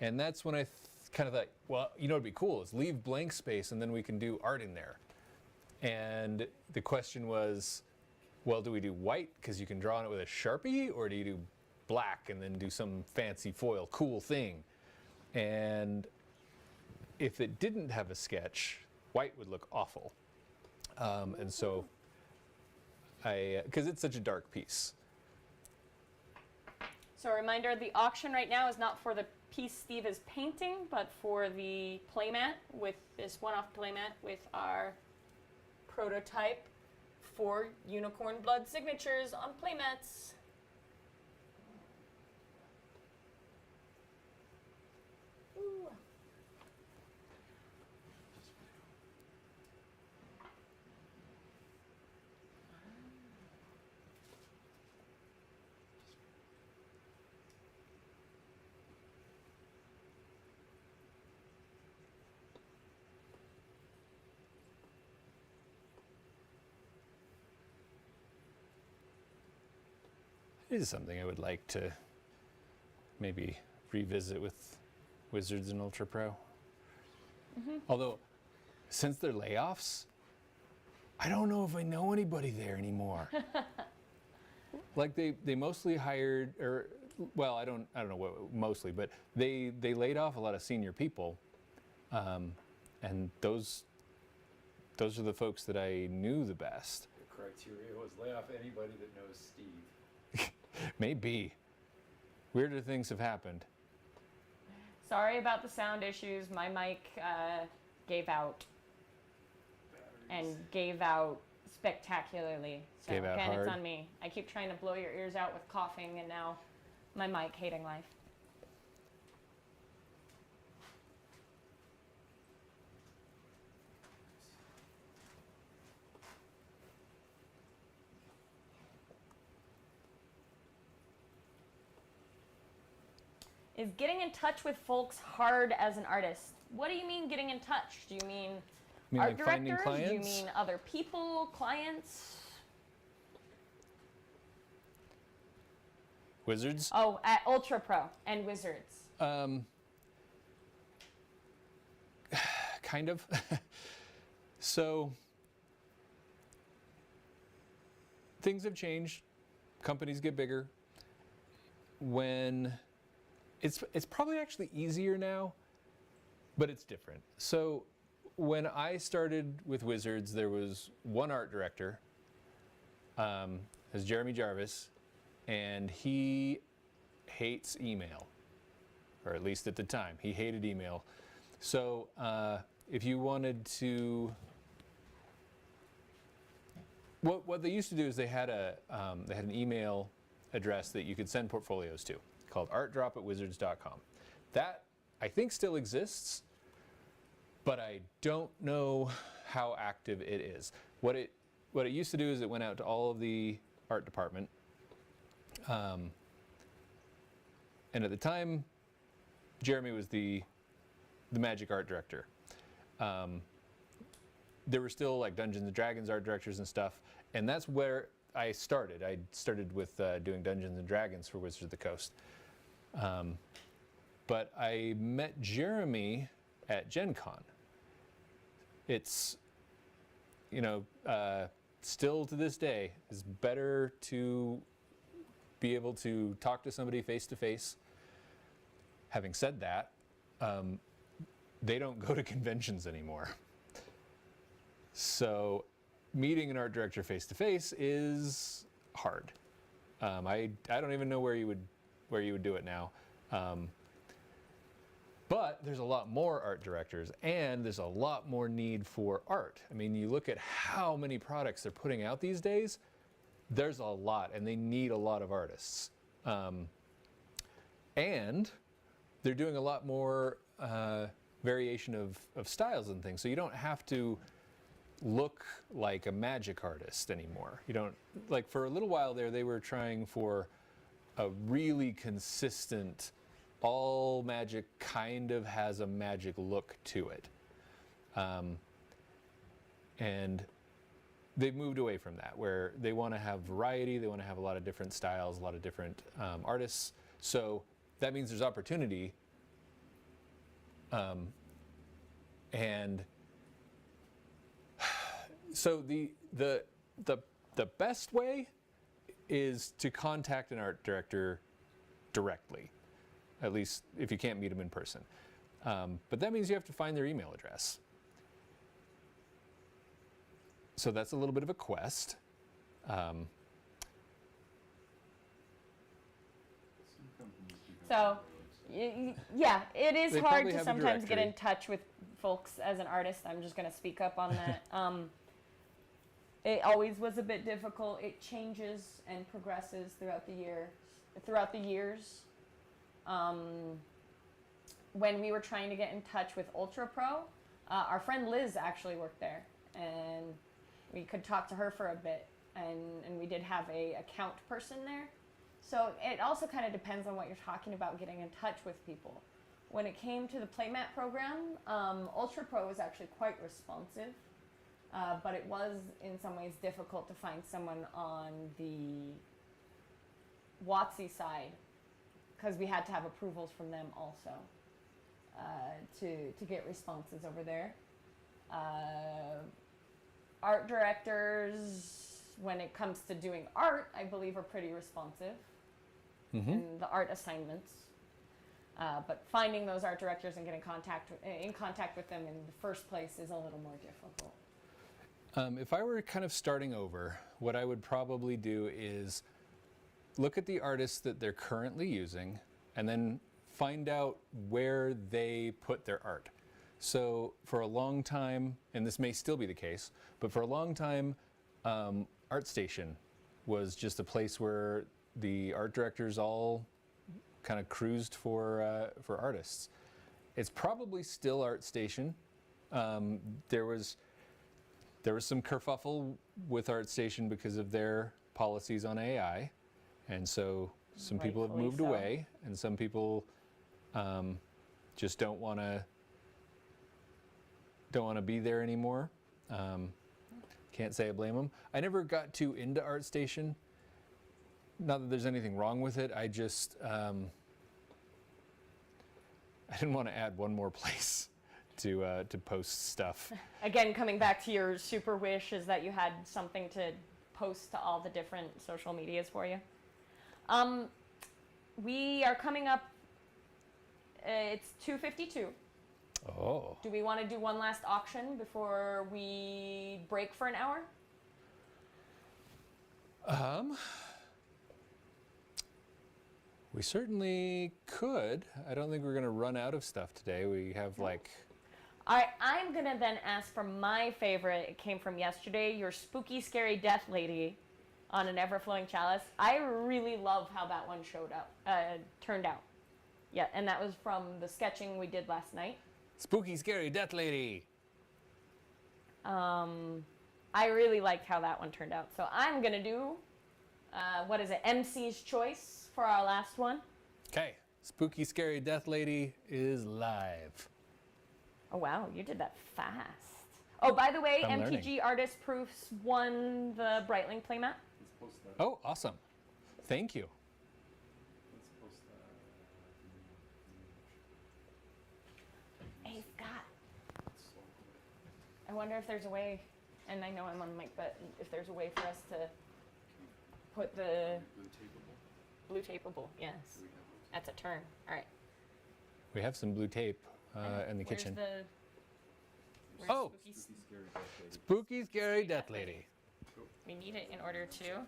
And that's when I kind of thought, well, you know what'd be cool is leave blank space and then we can do art in there. And the question was, well, do we do white because you can draw on it with a Sharpie, or do you do black and then do some fancy foil cool thing? And if it didn't have a sketch, white would look awful. And so because it's such a dark piece. So a reminder, the auction right now is not for the piece Steve is painting, but for the playmat, with this one-off playmat with our prototype for Unicorn Blood signatures on playmats. Ooh. It is something I would like to maybe revisit with Wizards and Ultra Pro. Although, since they're layoffs, I don't know if I know anybody there anymore. Like they mostly hired, or well, I don't know what mostly, but they laid off a lot of senior people, and those are the folks that I knew the best. The criteria was lay off anybody that knows Steve. Maybe. Weirder things have happened. Sorry about the sound issues. My mic gave out and gave out spectacularly. So Gave out again, hard. it's on me. I keep trying to blow your ears out with coughing, and now my mic hating life. Is getting in touch with folks hard as an artist? What do you mean getting in touch? Do you mean mean art like finding directors? Do you clients? mean other people, clients? Wizards? Oh, at Ultra Pro and Wizards. Kind of. So things have changed. Companies get bigger. When it's probably actually easier now, but it's different. So when I started with Wizards, there was one art director, as Jeremy Jarvis, and he hates email, or at least at the time, he hated email. So if you wanted to, what they used to do is they had an email address that you could send portfolios to, called artdrop@wizards.com. That I think still exists, but I don't know how active it is. What it used to do is it went out to all of the art department, and at the time, Jeremy was the Magic art director. There were still like Dungeons and Dragons art directors and stuff, and that's where I started. I started with doing Dungeons and Dragons for Wizards of the Coast. But I met Jeremy at Gen Con. It's, still to this day, it's better to be able to talk to somebody face to face. Having said that, they don't go to conventions anymore. So meeting an art director face to face is hard. I don't even know where you would do it now. But there's a lot more art directors, and there's a lot more need for art. I mean, you look at how many products they're putting out these days, there's a lot, and they need a lot of artists. And they're doing a lot more variation of styles and things, so you don't have to look like a magic artist anymore. You don't, like for a little while there, they were trying for a really consistent, all magic kind of has a magic look to it. And they've moved away from that, where they want to have variety, they want to have a lot of different styles, a lot of different artists. So that means there's opportunity. And so the best way is to contact an art director directly, at least if you can't meet them in person. But that means you have to find their email address. So that's a little bit of a quest. So, yeah, it is They hard probably to have a sometimes get in directory. touch with folks as an artist. I'm just going to speak up on that. It always was a bit difficult. It changes and progresses throughout the years. When we were trying to get in touch with Ultra Pro, our friend Liz actually worked there, and we could talk to her for a bit, and we did have a account person there. So it also kind of depends on what you're talking about, getting in touch with people. When it came to the Playmat program, Ultra Pro was actually quite responsive, but it was in some ways difficult to find someone on the WotC side, because we had to have approvals from them also to get responses over there. Art directors, when it comes to doing art, I believe are pretty responsive in the art assignments. But finding those art directors and getting in contact with them in the first place is a little more difficult. If I were kind of starting over, what I would probably do is look at the artists that they're currently using and then find out where they put their art. So for a long time, and this may still be the case, but for a long time, ArtStation was just a place where the art directors all kind of cruised for artists. It's probably still ArtStation. There was some kerfuffle with ArtStation because of their policies on AI, and so some people have Rightfully moved so. away, and some people just don't want to be there anymore. Can't say I blame them. I never got too into ArtStation. Not that there's anything wrong with it. I just I didn't want to add one more place to post stuff. Again, coming back to your super wish is that you had something to post to all the different social medias for you. We are coming up. It's 2:52. Oh. Do we want to do one last auction before we break for an hour? We certainly could. I don't think we're going to run out of stuff today. We have like... All right, I'm going to then ask for my favorite. It came from yesterday, your spooky, scary death lady on an ever-flowing chalice. I really love how that one turned out. Yeah, and that was from the sketching we did last night. Spooky, scary death lady. I really liked how that one turned out. So I'm going to do, what is it, MC's Choice for our last one. Okay. Spooky, scary death lady is live. Oh, wow, you did that fast. Oh, by the way, I'm MTG learning. Artist Proofs won the Breitling playmat. Let's post that. Oh, awesome. Thank you. Let's post that. Hey, Scott. I wonder if there's a way, and I know I'm on mic, but if there's a way for us to put the Blue tapeable. blue tapeable. Yes, Do we have those? that's a turn. All right. We have some blue tape in the Where's kitchen. where's Oh! Spooky Spooky, scary death lady. Spooky, scary death lady. We need it in order to.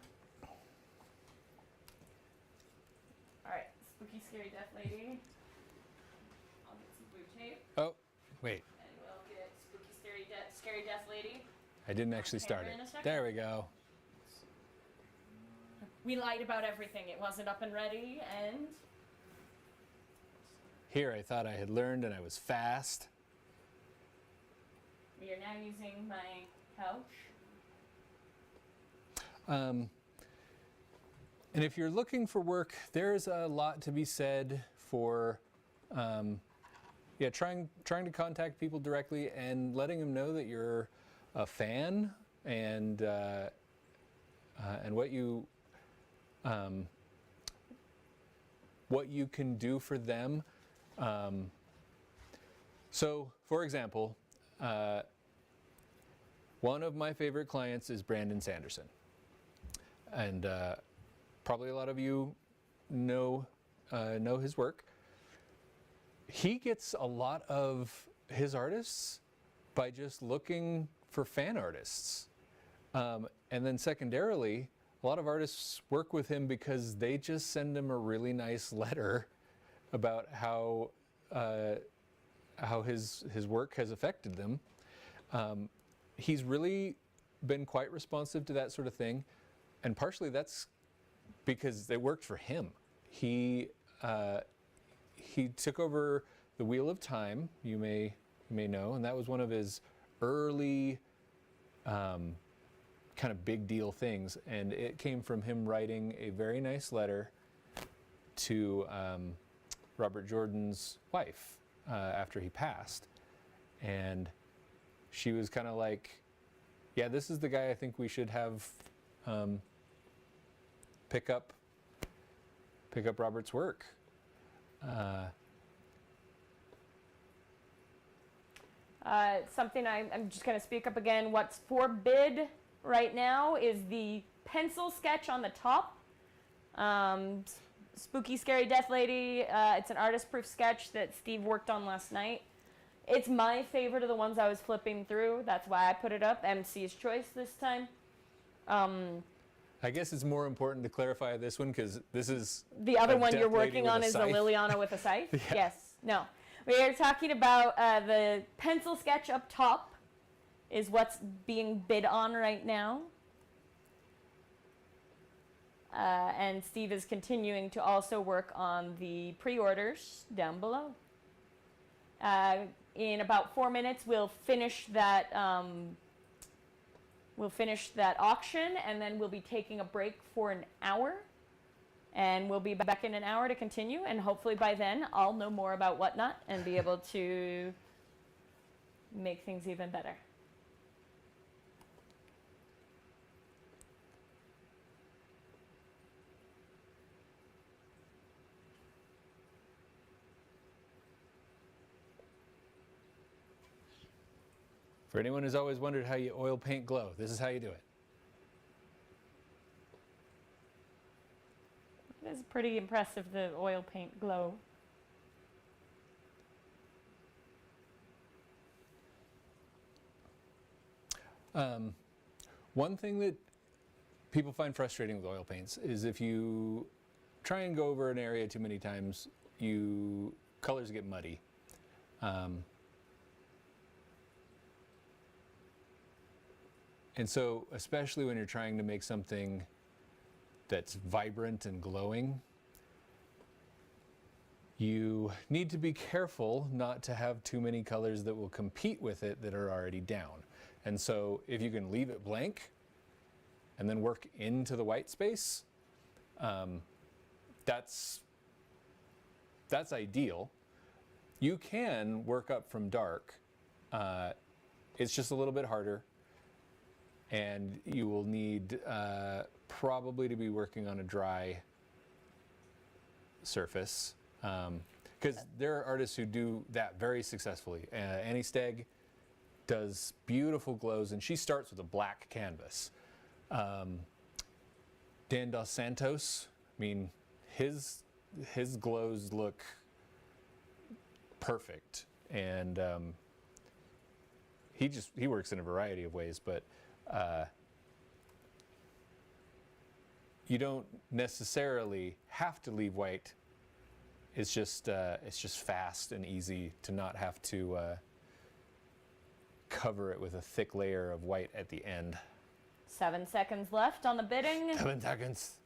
All right, spooky, scary death lady. I'll get some blue tape, Oh, wait. and we'll get spooky, scary death lady. I didn't actually start Camera it. in a second. There we go. We lied about everything. It wasn't up and ready, and Here, I thought I had learned and I was fast. we are now using my couch. And if you're looking for work, there's a lot to be said for, trying to contact people directly and letting them know that you're a fan and what you can do for them. So, for example, one of my favorite clients is Brandon Sanderson, and probably a lot of you know his work. He gets a lot of his artists by just looking for fan artists, and then secondarily, a lot of artists work with him because they just send him a really nice letter about how his work has affected them. He's really been quite responsive to that sort of thing, and partially that's because it worked for him. He took over the Wheel of Time, you may know, and that was one of his early kind of big deal things, and it came from him writing a very nice letter to Robert Jordan's wife after he passed, and she was kind of like, yeah, this is the guy I think we should have pick up Robert's work. Something I'm just going to speak up again. What's for bid right now is the pencil sketch on the top. Spooky, Scary Death Lady. It's an artist-proof sketch that Steve worked on last night. It's my favorite of the ones I was flipping through. That's why I put it up. MC's Choice this time. I guess it's more important to clarify this one because this is The other a one death you're lady working with on a is the scythe. Liliana with a scythe? Yeah. Yes. No. We are talking about the pencil sketch up top is what's being bid on right now. And Steve is continuing to also work on the pre-orders down below. In about 4 minutes, we'll finish that. We'll finish that auction, and then we'll be taking a break for an hour. And we'll be back in an hour to continue, and hopefully by then I'll know more about Whatnot and be able to make things even better. For anyone who's always wondered how you oil paint glow, this is how you do it. pretty impressive, the oil paint glow. One thing that people find frustrating with oil paints is if you try and go over an area too many times, colors get muddy. And so, especially when you're trying to make something that's vibrant and glowing, you need to be careful not to have too many colors that will compete with it that are already down. And so, if you can leave it blank and then work into the white space, that's ideal. You can work up from dark. It's just a little bit harder, and you will need probably to be working on a dry surface, because there are artists who do that very successfully. Annie Stegg does beautiful glows, and she starts with a black canvas. Dan Dos Santos, I mean, his glows look perfect, and he works in a variety of ways, but you don't necessarily have to leave white. It's just fast and easy to not have to cover it with a thick layer of white at the end. 7 seconds left on the bidding. 7 seconds.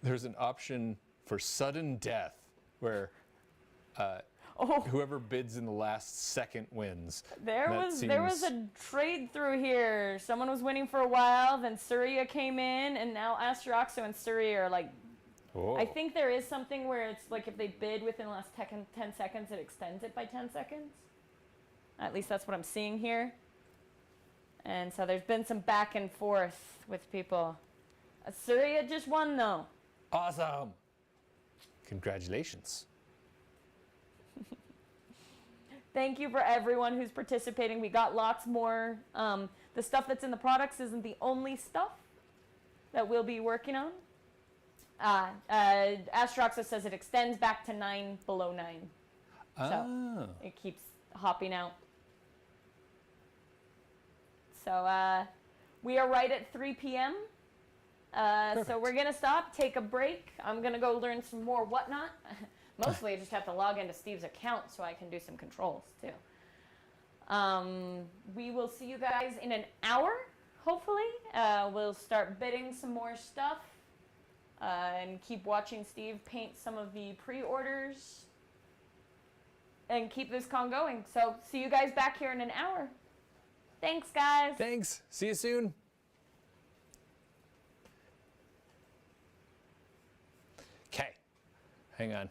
There's an option for sudden death where whoever bids in the last second wins. There was a trade through here. Someone was winning for a while, then Surya came in, and now Asteroxo and Surya are like, Oh. I think there is something where it's like if they bid within the last 10 seconds, it extends it by 10 seconds. At least that's what I'm seeing here. And so there's been some back and forth with people. Surya just won though. Awesome. Congratulations. Thank you for everyone who's participating. We got lots more. The stuff that's in the products isn't the only stuff that we'll be working on. Astroxa says it extends back to 9 below 9. So it keeps hopping out. So we are right at 3 p.m. So we're going to stop, take a break. I'm going to go learn some more whatnot. Mostly I just have to log into Steve's account so I can do some controls too. We will see you guys in an hour, hopefully. We'll start bidding some more stuff and keep watching Steve paint some of the pre-orders and keep this con going. So see you guys back here in an hour. Thanks, guys. Thanks. See you soon. Okay. Hang on.